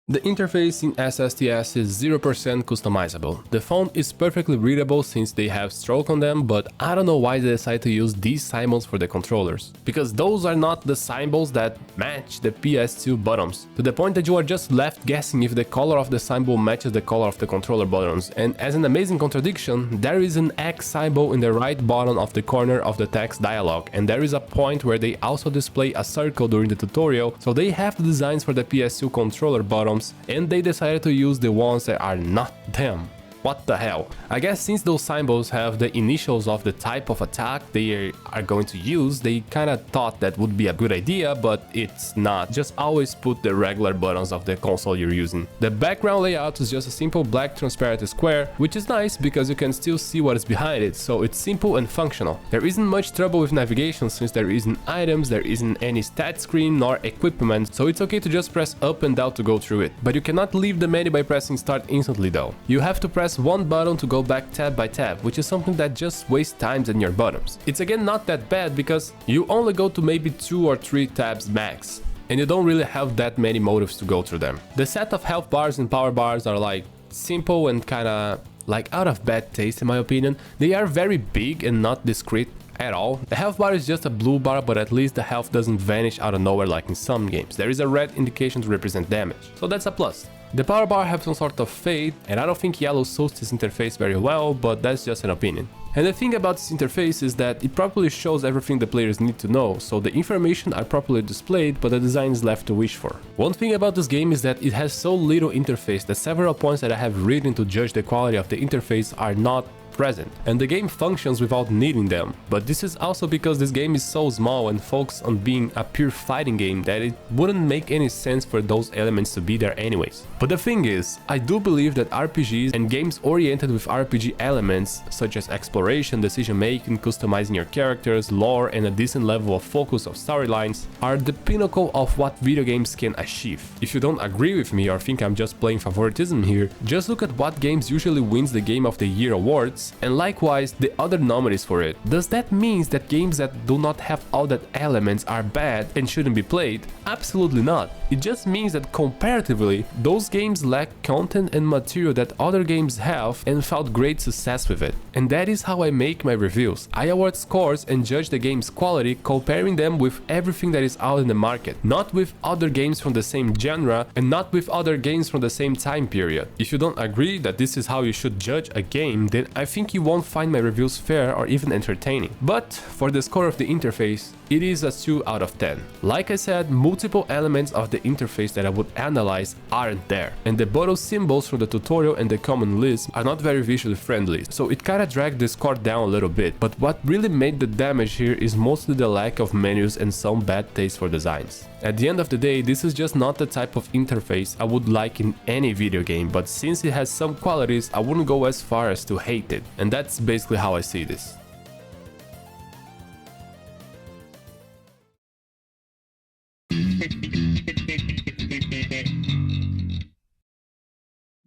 The interface in SSTS is 0% customizable. The font is perfectly readable since they have stroke on them, but I don't know why they decided to use these symbols for the controllers, because those are not the symbols that match the PS2 buttons, to the point that you are just left guessing if the color of the symbol matches the color of the controller buttons. And as an amazing contradiction, there is an X symbol in the right bottom of the corner of the text dialog, and there is a point where they also display a circle during the tutorial, so they have the designs for the PS2 controller buttons and they decided to use the ones that are not them. What the hell? I guess since those symbols have the initials of the type of attack they are going to use, they kinda thought that would be a good idea, but it's not. Just always put the regular buttons of the console you're using. The background layout is just a simple black transparent square, which is nice because you can still see what is behind it, so it's simple and functional. There isn't much trouble with navigation since there isn't items, there isn't any stat screen nor equipment, so it's okay to just press up and down to go through it. But you cannot leave the menu by pressing start instantly though. You have to press one button to go back tab by tab, which is something that just wastes time in your buttons. It's again not that bad because you only go to maybe 2 or 3 tabs max. and you don't really have that many motives to go through them. The set of health bars and power bars are like simple and kinda like out of bad taste in my opinion. They are very big and not discreet at all. The health bar is just a blue bar, but at least the health doesn't vanish out of nowhere like in some games. There is a red indication to represent damage, so that's a plus. The power bar have some sort of fade, and I don't think yellow suits this interface very well, but that's just an opinion. And the thing about this interface is that it properly shows everything the players need to know, so the information are properly displayed, but the design is left to wish for. One thing about this game is that it has so little interface that several points that I have written to judge the quality of the interface are not present, and the game functions without needing them. But this is also because this game is so small and focused on being a pure fighting game that it wouldn't make any sense for those elements to be there anyways. But the thing is, I do believe that RPGs and games oriented with RPG elements such as exploration, decision making, customizing your characters, lore, and a decent level of focus of storylines are the pinnacle of what video games can achieve. If you don't agree with me or think I'm just playing favoritism here, just look at what games usually wins the Game of the Year awards, and likewise the other nominees for it. Does that mean that games that do not have all that elements are bad and shouldn't be played? Absolutely not. It just means that comparatively, those games lack content and material that other games have and found great success with it. And that is how I make my reviews. I award scores and judge the game's quality, comparing them with everything that is out in the market, not with other games from the same genre and not with other games from the same time period. If you don't agree that this is how you should judge a game, then I think you won't find my reviews fair or even entertaining. But for the score of the interface, it is a 2 out of 10. Like I said, multiple elements of the interface that I would analyze aren't there, and the bottle symbols from the tutorial and the common list are not very visually friendly, so it kinda dragged the score down a little bit. But what really made the damage here is mostly the lack of menus and some bad taste for designs. At the end of the day, this is just not the type of interface I would like in any video game, but since it has some qualities, I wouldn't go as far as to hate it, and that's basically how I see this.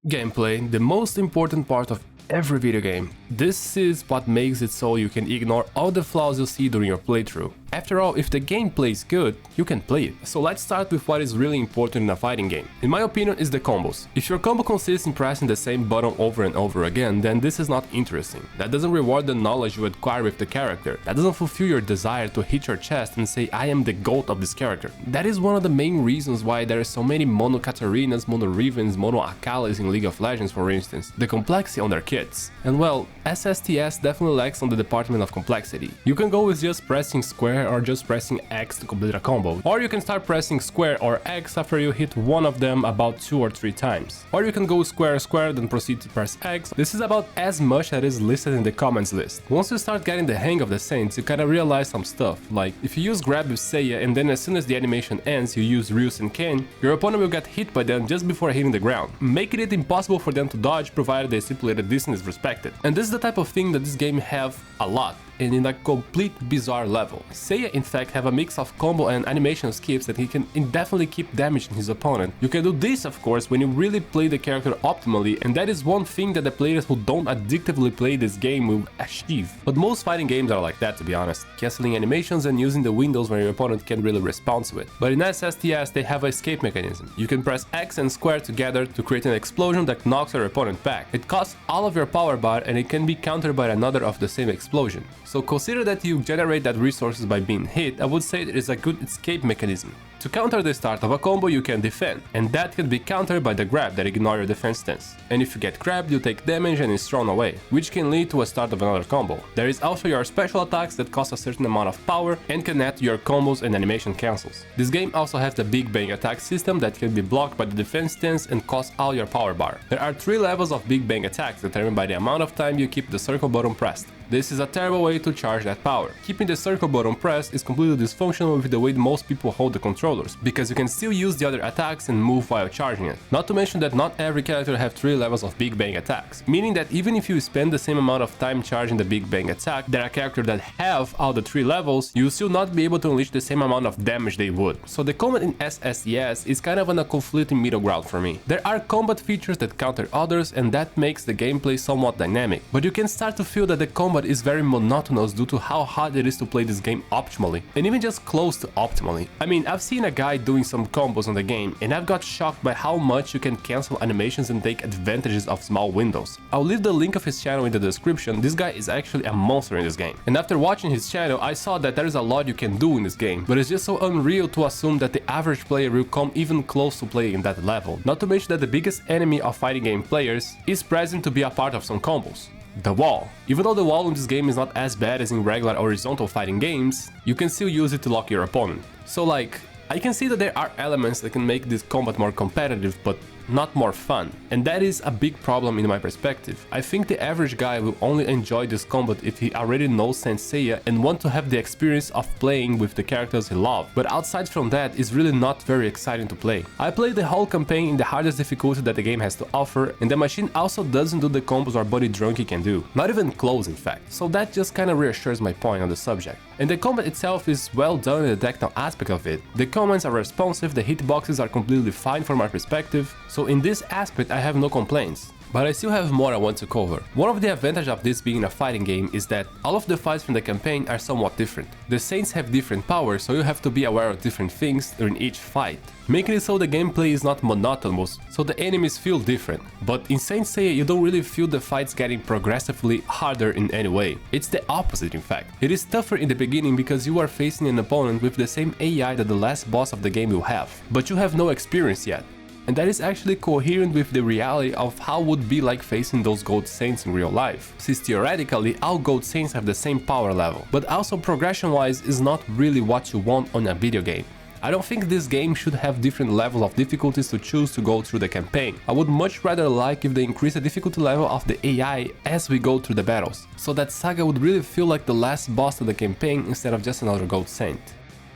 Gameplay, the most important part of every video game. This is what makes it so you can ignore all the flaws you see during your playthrough. After all, if the gameplay is good, you can play it. So let's start with what is really important in a fighting game. In my opinion, is the combos. If your combo consists in pressing the same button over and over again, then this is not interesting. That doesn't reward the knowledge you acquire with the character. That doesn't fulfill your desire to hit your chest and say, I am the GOAT of this character. That is one of the main reasons why there are so many Mono Katarinas, Mono Rivens, Mono Akalis in League of Legends, for instance. The complexity on their kits. And well, SSTS definitely lacks on the department of complexity. You can go with just pressing square or just pressing X to complete a combo. Or you can start pressing square or X after you hit one of them about 2 or 3 times. Or you can go square square then proceed to press X. This is about as much as is listed in the comments list. Once you start getting the hang of the saints, you kinda realize some stuff, like if you use grab with Seiya and then as soon as the animation ends you use Ryus and Ken, your opponent will get hit by them just before hitting the ground, making it impossible for them to dodge provided the stipulated distance is respected. And this is the type of thing that this game have a lot, and in a complete bizarre level. Seiya in fact have a mix of combo and animation skips that he can indefinitely keep damaging his opponent. You can do this of course when you really play the character optimally, and that is one thing that the players who don't addictively play this game will achieve. But most fighting games are like that, to be honest, cancelling animations and using the windows where your opponent can't really respond to it. But in SSTS they have an escape mechanism. You can press X and square together to create an explosion that knocks your opponent back. It costs all of your power bar and it can be countered by another of the same explosion. So consider that you generate that resources by being hit. I would say it is a good escape mechanism. To counter the start of a combo you can defend, and that can be countered by the grab that ignore your defense stance. And if you get grabbed you take damage and is thrown away, which can lead to a start of another combo. There is also your special attacks that cost a certain amount of power and can add to your combos and animation cancels. This game also has the Big Bang attack system that can be blocked by the defense stance and cost all your power bar. There are 3 levels of Big Bang attacks determined by the amount of time you keep the circle button pressed. This is a terrible way to charge that power. Keeping the circle button pressed is completely dysfunctional with the way most people hold the controllers, because you can still use the other attacks and move while charging it. Not to mention that not every character have 3 levels of Big Bang attacks, meaning that even if you spend the same amount of time charging the Big Bang attack, there are characters that have all the 3 levels, you'll still not be able to unleash the same amount of damage they would. So the combat in SSTS is kind of on a conflicting middle ground for me. There are combat features that counter others and that makes the gameplay somewhat dynamic, but you can start to feel that the combat combat is very monotonous due to how hard it is to play this game optimally, and even just close to optimally. I mean, I've seen a guy doing some combos on the game, and I've got shocked by how much you can cancel animations and take advantages of small windows. I'll leave the link of his channel in the description. This guy is actually a monster in this game. And after watching his channel, I saw that there is a lot you can do in this game, but it's just so unreal to assume that the average player will come even close to playing that level. Not to mention that the biggest enemy of fighting game players is present to be a part of some combos. The wall. Even though the wall in this game is not as bad as in regular horizontal fighting games, you can still use it to lock your opponent. So like, I can see that there are elements that can make this combat more competitive, but not more fun, and that is a big problem in my perspective. I think the average guy will only enjoy this combat if he already knows Seiya and want to have the experience of playing with the characters he loves, but outside from that, it's really not very exciting to play. I played the whole campaign in the hardest difficulty that the game has to offer, and the machine also doesn't do the combos our buddy Drunky can do, not even close in fact, so that just kinda reassures my point on the subject. And the combat itself is well done in the technical aspect of it. The commands are responsive, the hitboxes are completely fine from my perspective, so in this aspect I have no complaints. But I still have more I want to cover. One of the advantages of this being a fighting game is that all of the fights from the campaign are somewhat different. The Saints have different powers, so you have to be aware of different things during each fight, making it so the gameplay is not monotonous, so the enemies feel different. But in Saint Seiya you don't really feel the fights getting progressively harder in any way. It's the opposite in fact. It is tougher in the beginning because you are facing an opponent with the same AI that the last boss of the game will have, but you have no experience yet. And that is actually coherent with the reality of how it would be like facing those Gold Saints in real life, since theoretically all Gold Saints have the same power level, but also progression wise is not really what you want on a video game. I don't think this game should have different levels of difficulties to choose to go through the campaign. I would much rather like if they increase the difficulty level of the AI as we go through the battles, so that Saga would really feel like the last boss of the campaign instead of just another Gold Saint.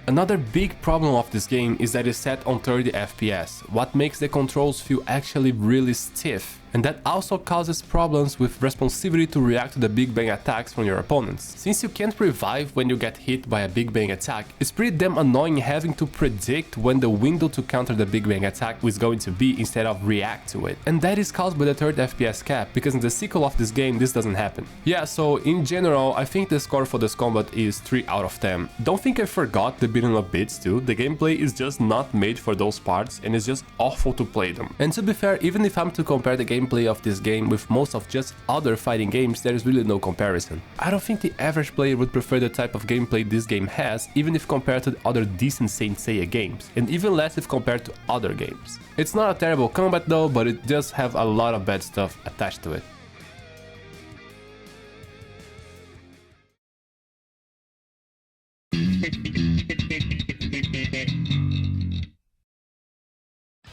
Another big problem of this game is that it's set on 30 FPS, what makes the controls feel actually really stiff, and that also causes problems with responsivity to react to the Big Bang attacks from your opponents. Since you can't revive when you get hit by a Big Bang attack, it's pretty damn annoying having to predict when the window to counter the Big Bang attack is going to be instead of react to it. And that is caused by the 30 FPS cap, because in the sequel of this game this doesn't happen. Yeah, so in general, I think the score for this combat is 3 out of 10. Don't think I forgot the beating up bits too, the gameplay is just not made for those parts and it's just awful to play them. And to be fair, even if I'm to compare the gameplay of this game with most of just other fighting games, there is really no comparison. I don't think the average player would prefer the type of gameplay this game has, even if compared to the other decent Saint Seiya games, and even less if compared to other games. It's not a terrible combat though, but it does have a lot of bad stuff attached to it.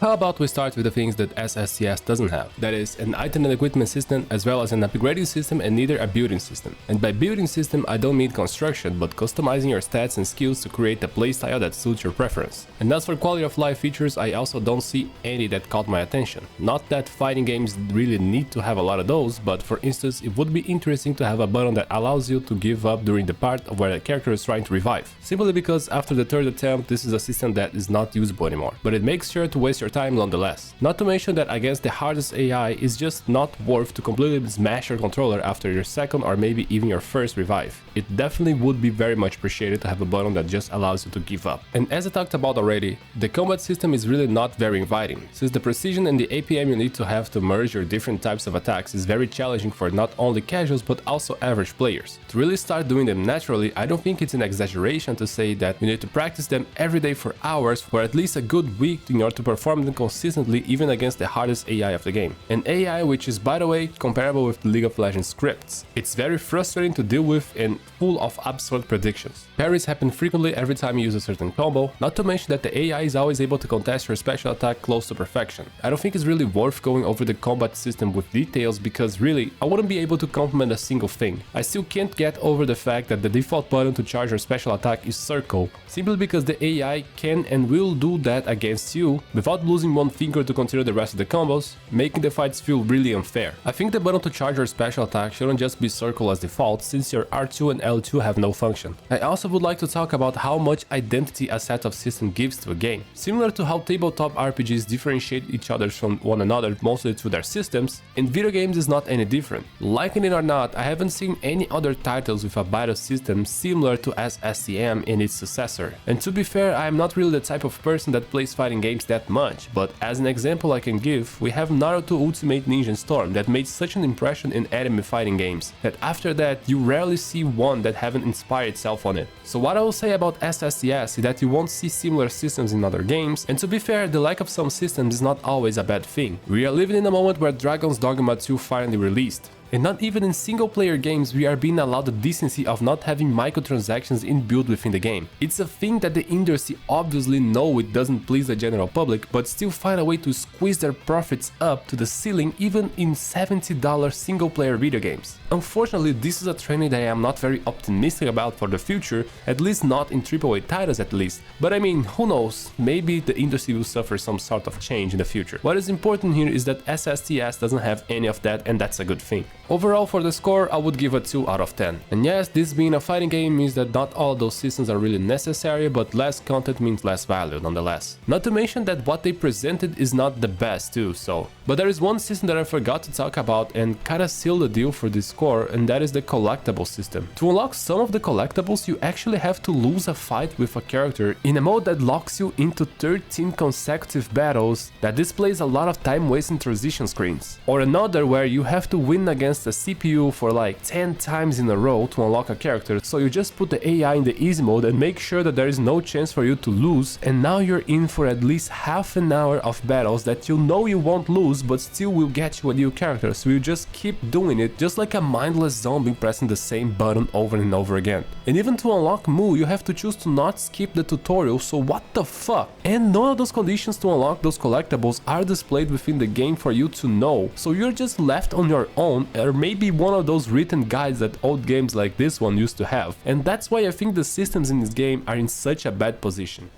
How about we start with the things that SSCS doesn't have, that is, an item and equipment system as well as an upgrading system and neither a building system. And by building system I don't mean construction, but customizing your stats and skills to create a playstyle that suits your preference. And as for quality of life features, I also don't see any that caught my attention. Not that fighting games really need to have a lot of those, but for instance it would be interesting to have a button that allows you to give up during the part where a character is trying to revive. Simply because after the third attempt this is a system that is not usable anymore, but it makes sure to waste your time nonetheless. Not to mention that against the hardest AI is just not worth to completely smash your controller after your second or maybe even your first revive. It definitely would be very much appreciated to have a button that just allows you to give up. And as I talked about already, the combat system is really not very inviting, since the precision and the APM you need to have to merge your different types of attacks is very challenging for not only casuals but also average players. To really start doing them naturally, I don't think it's an exaggeration to say that you need to practice them every day for hours for at least a good week in order to perform them consistently even against the hardest AI of the game. An AI which is, by the way, comparable with the League of Legends scripts. It's very frustrating to deal with and full of absurd predictions. Parries happen frequently every time you use a certain combo, not to mention that the AI is always able to contest your special attack close to perfection. I don't think it's really worth going over the combat system with details because really, I wouldn't be able to compliment a single thing. I still can't get over the fact that the default button to charge your special attack is circle, simply because the AI can and will do that against you without losing one finger to continue the rest of the combos, making the fights feel really unfair. I think the button to charge your special attack shouldn't just be circle as default, since your R2 and L2 have no function. I also would like to talk about how much identity a set of systems gives to a game. Similar to how tabletop RPGs differentiate each other from one another mostly through their systems, in video games is not any different. Liking it or not, I haven't seen any other titles with a battle system similar to SSCM in its successor. And to be fair, I am not really the type of person that plays fighting games that much, but as an example I can give, we have Naruto Ultimate Ninja Storm that made such an impression in anime fighting games, that after that you rarely see one that haven't inspired itself on it. So what I will say about SSCS is that you won't see similar systems in other games, and to be fair, the lack of some systems is not always a bad thing. We are living in a moment where Dragon's Dogma 2 finally released. And not even in single-player games we are being allowed the decency of not having microtransactions inbuilt within the game. It's a thing that the industry obviously know it doesn't please the general public, but still find a way to squeeze their profits up to the ceiling even in $70 single-player video games. Unfortunately, this is a trend that I am not very optimistic about for the future, at least not in AAA titles at least. But I mean, who knows, maybe the industry will suffer some sort of change in the future. What is important here is that SSTS doesn't have any of that, and that's a good thing. Overall, for the score, I would give a 2 out of 10. And yes, this being a fighting game means that not all those systems are really necessary, but less content means less value nonetheless. Not to mention that what they presented is not the best too, so. But there is one system that I forgot to talk about and kinda sealed the deal for this score, and that is the collectible system. To unlock some of the collectibles, you actually have to lose a fight with a character in a mode that locks you into 13 consecutive battles that displays a lot of time-wasting transition screens. Or another where you have to win against a CPU for like 10 times in a row to unlock a character, so you just put the AI in the easy mode and make sure that there is no chance for you to lose, and now you're in for at least half an hour of battles that you know you won't lose but still will get you a new character, so you just keep doing it just like a mindless zombie pressing the same button over and over again. And even to unlock Mu, you have to choose to not skip the tutorial, so what the fuck? And none of those conditions to unlock those collectibles are displayed within the game for you to know, so you're just left on your own, or maybe one of those written guides that old games like this one used to have. And that's why I think the systems in this game are in such a bad position.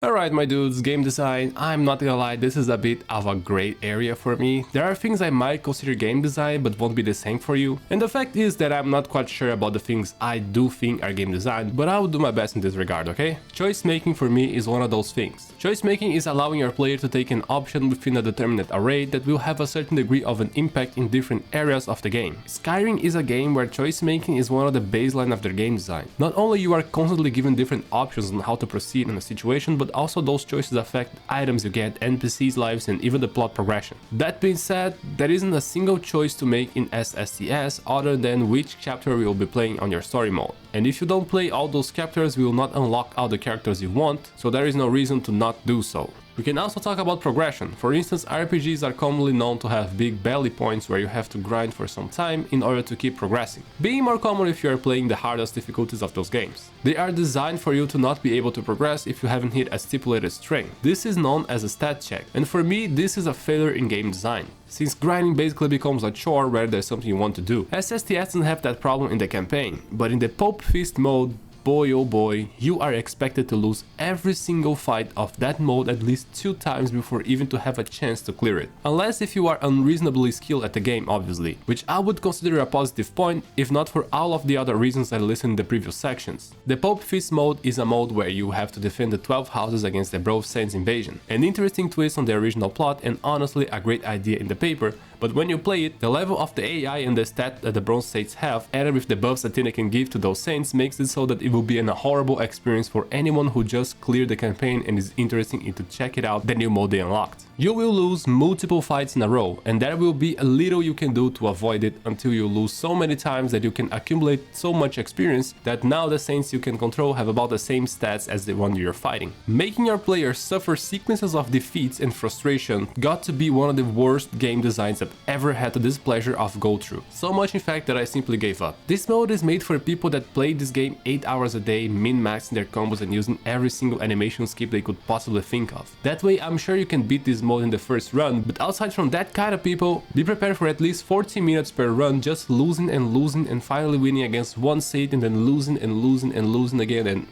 Alright my dudes, game design, I'm not gonna lie, this is a bit of a great area for me. There are things I might consider game design but won't be the same for you. And the fact is that I'm not quite sure about the things I do think are game design, but I will do my best in this regard, okay? Choice making for me is one of those things. Choice making is allowing your player to take an option within a determinate array that will have a certain degree of an impact in different areas of the game. Skyrim is a game where choice making is one of the baseline of their game design. Not only you are constantly given different options on how to proceed in a situation, but also those choices affect items you get, NPCs' lives, and even the plot progression. That being said, there isn't a single choice to make in SSTS other than which chapter you will be playing on your story mode. And if you don't play all those chapters, you will not unlock all the characters you want, so there is no reason to not do so. We can also talk about progression. For instance, RPGs are commonly known to have big belly points where you have to grind for some time in order to keep progressing, being more common if you are playing the hardest difficulties of those games. They are designed for you to not be able to progress if you haven't hit a stipulated strength. This is known as a stat check, and for me this is a failure in game design, since grinding basically becomes a chore rather than something you want to do. SSTS doesn't have that problem in the campaign, but in the Pope Fist mode, boy oh boy, you are expected to lose every single fight of that mode at least 2 times before even to have a chance to clear it. Unless if you are unreasonably skilled at the game, obviously, which I would consider a positive point if not for all of the other reasons I listed in the previous sections. The Pope Fist mode is a mode where you have to defend the 12 houses against the Brave Saints invasion. An interesting twist on the original plot and honestly a great idea in the paper, but when you play it, the level of the AI and the stat that the Bronze Saints have, added with the buffs Athena can give to those saints, makes it so that it will be a horrible experience for anyone who just cleared the campaign and is interested in to check it out, the new mode they unlocked. You will lose multiple fights in a row, and there will be a little you can do to avoid it until you lose so many times that you can accumulate so much experience that now the saints you can control have about the same stats as the one you're fighting. Making your players suffer sequences of defeats and frustration got to be one of the worst game designs a ever had the displeasure of go through. So much in fact that I simply gave up. This mode is made for people that play this game 8 hours a day, min-maxing their combos and using every single animation skip they could possibly think of. That way I'm sure you can beat this mode in the first run, but outside from that kind of people, be prepared for at least 40 minutes per run just losing and finally winning against one Seiya and then losing and losing again and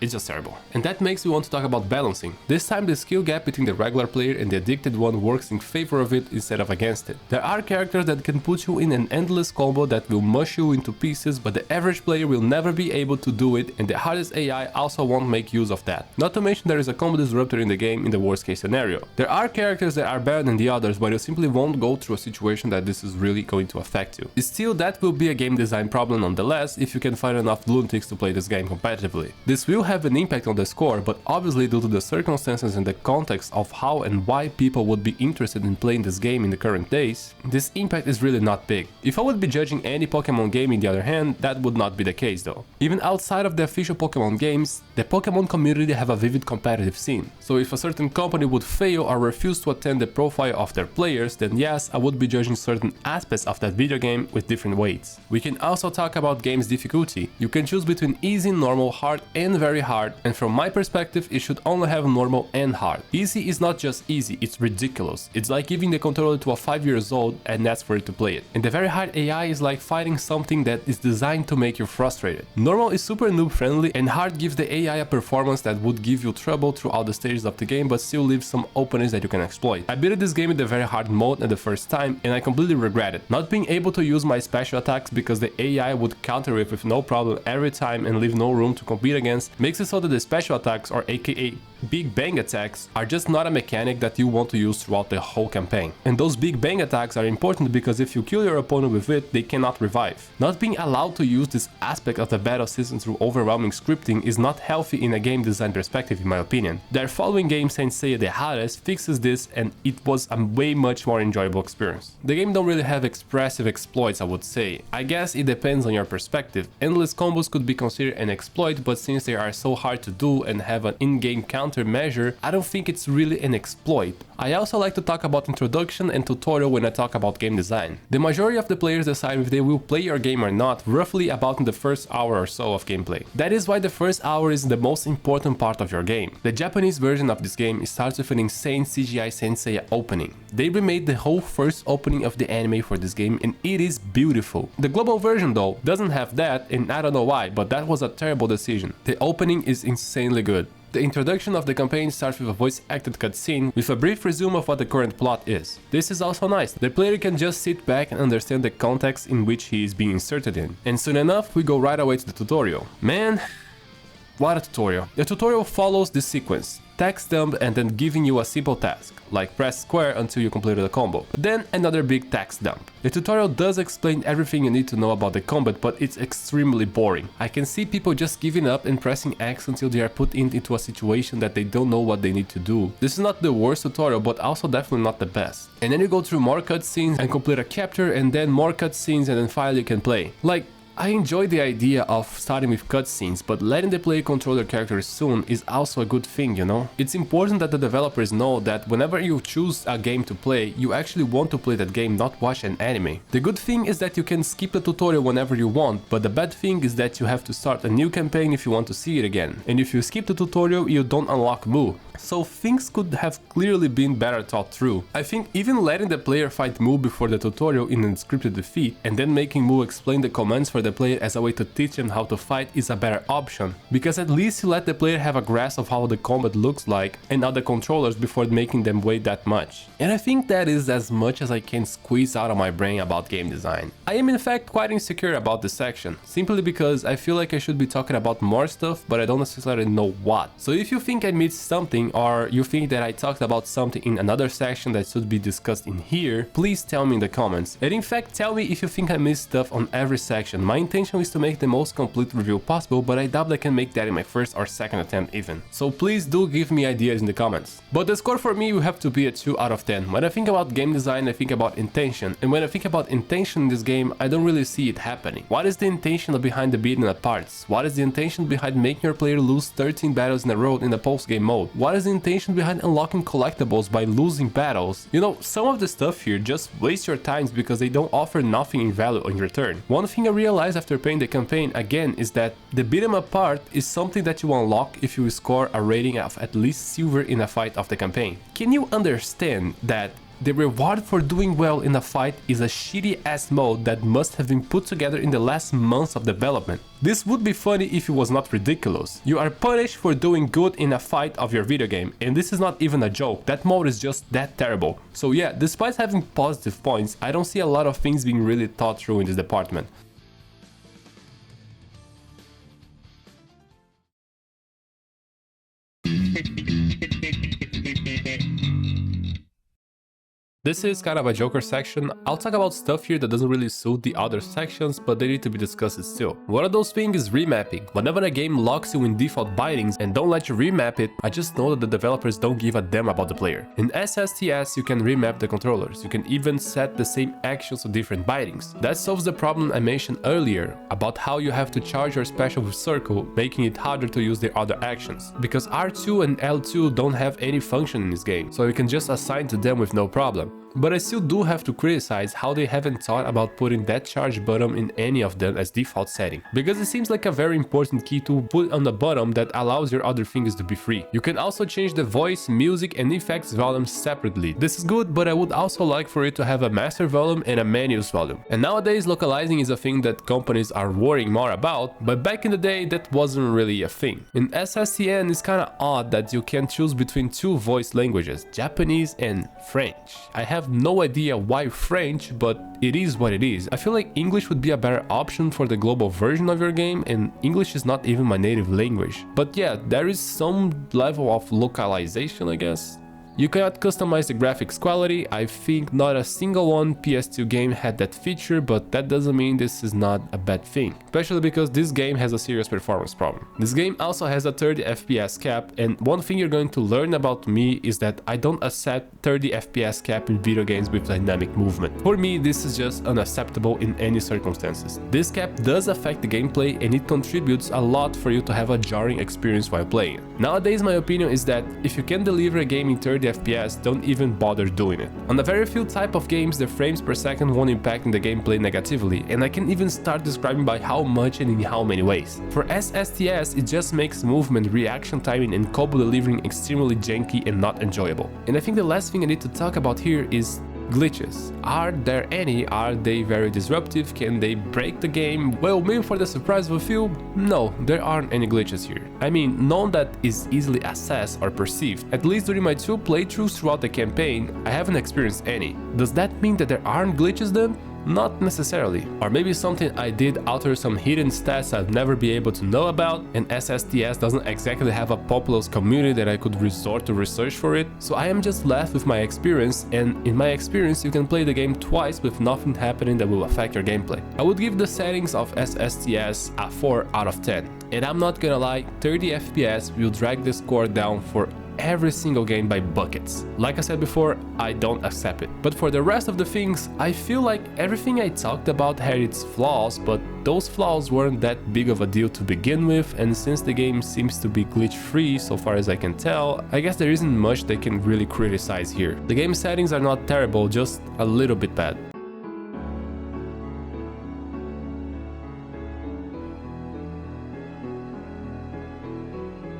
it's just terrible. And that makes me want to talk about balancing. This time the skill gap between the regular player and the addicted one works in favor of it instead of against it. There are characters that can put you in an endless combo that will mush you into pieces, but the average player will never be able to do it, and the hardest AI also won't make use of that. Not to mention there is a combo disruptor in the game in the worst case scenario. There are characters that are better than the others, but you simply won't go through a situation that this is really going to affect you. Still, that will be a game design problem nonetheless if you can find enough lunatics to play this game competitively. This will have an impact on the score, but obviously due to the circumstances and the context of how and why people would be interested in playing this game in the current days, this impact is really not big. If I would be judging any Pokemon game in the other hand, that would not be the case though. Even outside of the official Pokemon games, the Pokemon community have a vivid competitive scene. So if a certain company would fail or refuse to attend the profile of their players, then yes, I would be judging certain aspects of that video game with different weights. We can also talk about game's difficulty. You can choose between easy, normal, hard and very hard, and from my perspective it should only have normal and hard. Easy is not just easy, it's ridiculous. It's like giving the controller to a 5-year-old and that's for it to play it. And the very hard AI is like fighting something that is designed to make you frustrated. Normal is super noob friendly, and hard gives the AI a performance that would give you trouble throughout the stages of the game but still leaves some openings that you can exploit. I beat this game in the very hard mode at the first time and I completely regret it. Not being able to use my special attacks because the AI would counter it with no problem every time and leave no room to compete against makes it so that the special attacks, or aka Big Bang attacks, are just not a mechanic that you want to use throughout the whole campaign. And those Big Bang attacks are important because if you kill your opponent with it, they cannot revive. Not being allowed to use this aspect of the battle system through overwhelming scripting is not healthy in a game design perspective in my opinion. Their following game, Seiya the hardest, fixes this and it was a way much more enjoyable experience. The game don't really have expressive exploits, I would say. I guess it depends on your perspective. Endless combos could be considered an exploit, but since they are so hard to do and have an in-game countermeasure, I don't think it's really an exploit. I also like to talk about introduction and tutorial when I talk about game design. The majority of the players decide if they will play your game or not roughly about in the first hour or so of gameplay. That is why the first hour is the most important part of your game. The Japanese version of this game starts with an insane CGI Seiya opening. They remade the whole first opening of the anime for this game and it is beautiful. The global version though doesn't have that, and I don't know why, but that was a terrible decision. The opening is insanely good. The introduction of the campaign starts with a voice-acted cutscene with a brief resume of what the current plot is. This is also nice. The player can just sit back and understand the context in which he is being inserted in. And soon enough, we go right away to the tutorial. Man, what a tutorial. The tutorial follows this sequence. Text dump and then giving you a simple task, like press square until you completed a combo. Then another big text dump. The tutorial does explain everything you need to know about the combat, but it's extremely boring. I can see people just giving up and pressing X until they are put into a situation that they don't know what they need to do. This is not the worst tutorial, but also definitely not the best. And then you go through more cutscenes and complete a chapter, and then more cutscenes, and then finally you can play. Like, I enjoy the idea of starting with cutscenes, but letting the player control their characters soon is also a good thing, you know? It's important that the developers know that whenever you choose a game to play, you actually want to play that game, not watch an anime. The good thing is that you can skip the tutorial whenever you want, but the bad thing is that you have to start a new campaign if you want to see it again. And if you skip the tutorial, you don't unlock Mu. So things could have clearly been better thought through. I think even letting the player fight Mu before the tutorial in a scripted defeat and then making Mu explain the commands for the player as a way to teach them how to fight is a better option, because at least you let the player have a grasp of how the combat looks like and other controllers before making them wait that much. And I think that is as much as I can squeeze out of my brain about game design. I am in fact quite insecure about this section, simply because I feel like I should be talking about more stuff, but I don't necessarily know what. So if you think I missed something, or you think that I talked about something in another section that should be discussed in here, please tell me in the comments. And in fact, tell me if you think I missed stuff on every section. My intention is to make the most complete review possible, but I doubt I can make that in my first or second attempt even. So please do give me ideas in the comments. But the score for me will have to be a 2 out of 10. When I think about game design, I think about intention, and when I think about intention in this game, I don't really see it happening. What is the intention behind the beating up parts? What is the intention behind making your player lose 13 battles in a row in the post-game mode? What is the intention behind unlocking collectibles by losing battles? You know, some of the stuff here just waste your times because they don't offer nothing in value in return. One thing I realized after playing the campaign again is that the beat 'em up part is something that you unlock if you score a rating of at least silver in a fight of the campaign. Can you understand that the reward for doing well in a fight is a shitty ass mode that must have been put together in the last months of development? This would be funny if it was not ridiculous. You are punished for doing good in a fight of your video game, and this is not even a joke. That mode is just that terrible. So yeah, despite having positive points, I don't see a lot of things being really thought through in this department. This is kind of a Joker section. I'll talk about stuff here that doesn't really suit the other sections, but they need to be discussed still. One of those things is remapping. Whenever a game locks you in default bindings and don't let you remap it, I just know that the developers don't give a damn about the player. In SSTS, you can remap the controllers. You can even set the same actions to different bindings. That solves the problem I mentioned earlier about how you have to charge your special with circle, making it harder to use the other actions. Because R2 and L2 don't have any function in this game, so you can just assign to them with no problem. But I still do have to criticize how they haven't thought about putting that charge button in any of them as default setting, because it seems like a very important key to put on the bottom that allows your other fingers to be free. You can also change the voice, music and effects volume separately. This is good, but I would also like for it to have a master volume and a menus volume. And nowadays localizing is a thing that companies are worrying more about, but back in the day that wasn't really a thing. In SSTN it's kinda odd that you can choose between two voice languages, Japanese and French. I have no idea why French, but it is what it is. I feel like English would be a better option for the global version of your game, and English is not even my native language. But yeah, there is some level of localization, I guess. You cannot customize the graphics quality. I think not a single one PS2 game had that feature, but that doesn't mean this is not a bad thing, especially because this game has a serious performance problem. This game also has a 30 FPS cap, and one thing you're going to learn about me is that I don't accept 30 FPS cap in video games with dynamic movement. For me, this is just unacceptable in any circumstances. This cap does affect the gameplay, and it contributes a lot for you to have a jarring experience while playing. Nowadays, my opinion is that if you can deliver a game in 30 FPS, don't even bother doing it. On a very few type of games, the frames per second won't impact the gameplay negatively, and I can even start describing by how much and in how many ways. For SSTS, it just makes movement, reaction timing and combo delivering extremely janky and not enjoyable. And I think the last thing I need to talk about here is glitches. Are there any? Are they very disruptive? Can they break the game? Well, maybe for the surprise of a few, no, there aren't any glitches here. I mean, none that is easily assessed or perceived. At least during my 2 playthroughs throughout the campaign, I haven't experienced any. Does that mean that there aren't glitches then? Not necessarily. Or maybe something I did alter some hidden stats I'd never be able to know about, and SSTS doesn't exactly have a populous community that I could resort to research for it, so I am just left with my experience, and in my experience you can play the game twice with nothing happening that will affect your gameplay. I would give the settings of SSTS a 4 out of 10, and I'm not gonna lie, 30 FPS will drag the score down for every single game by buckets. Like I said before, I don't accept it. But for the rest of the things, I feel like everything I talked about had its flaws, but those flaws weren't that big of a deal to begin with, and since the game seems to be glitch free so far as I can tell, I guess there isn't much they can really criticize here. The game settings are not terrible, just a little bit bad.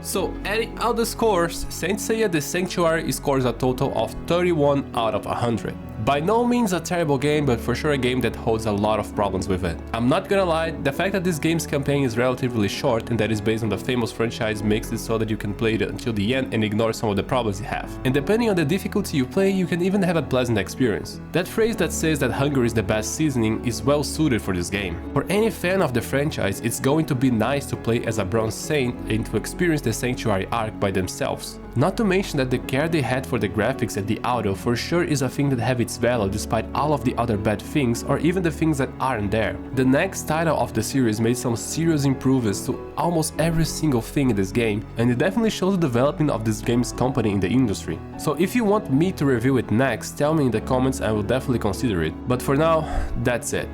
So adding all the scores, Saint Seiya the Sanctuary scores a total of 31 out of 100. By no means a terrible game, but for sure a game that holds a lot of problems with it. I'm not gonna lie, the fact that this game's campaign is relatively short and that is based on the famous franchise makes it so that you can play it until the end and ignore some of the problems you have. And depending on the difficulty you play, you can even have a pleasant experience. That phrase that says that hunger is the best seasoning is well suited for this game. For any fan of the franchise, it's going to be nice to play as a Bronze Saint and to experience the Sanctuary arc by themselves. Not to mention that the care they had for the graphics and the audio for sure is a thing that have its its value despite all of the other bad things or even the things that aren't there. The next title of the series made some serious improvements to almost every single thing in this game, and it definitely shows the development of this game's company in the industry. So if you want me to review it next, tell me in the comments, I will definitely consider it. But for now, that's it.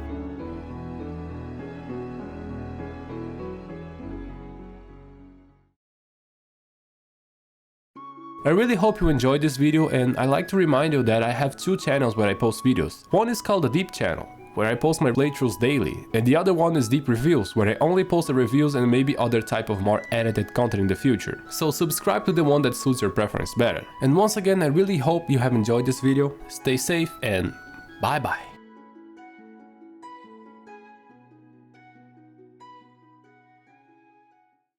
I really hope you enjoyed this video, and I like to remind you that I have two channels where I post videos. One is called the Deep channel, where I post my playthroughs daily, and the other one is Deep Reviews, where I only post the reviews and maybe other type of more edited content in the future. So subscribe to the one that suits your preference better. And once again, I really hope you have enjoyed this video. Stay safe and bye bye.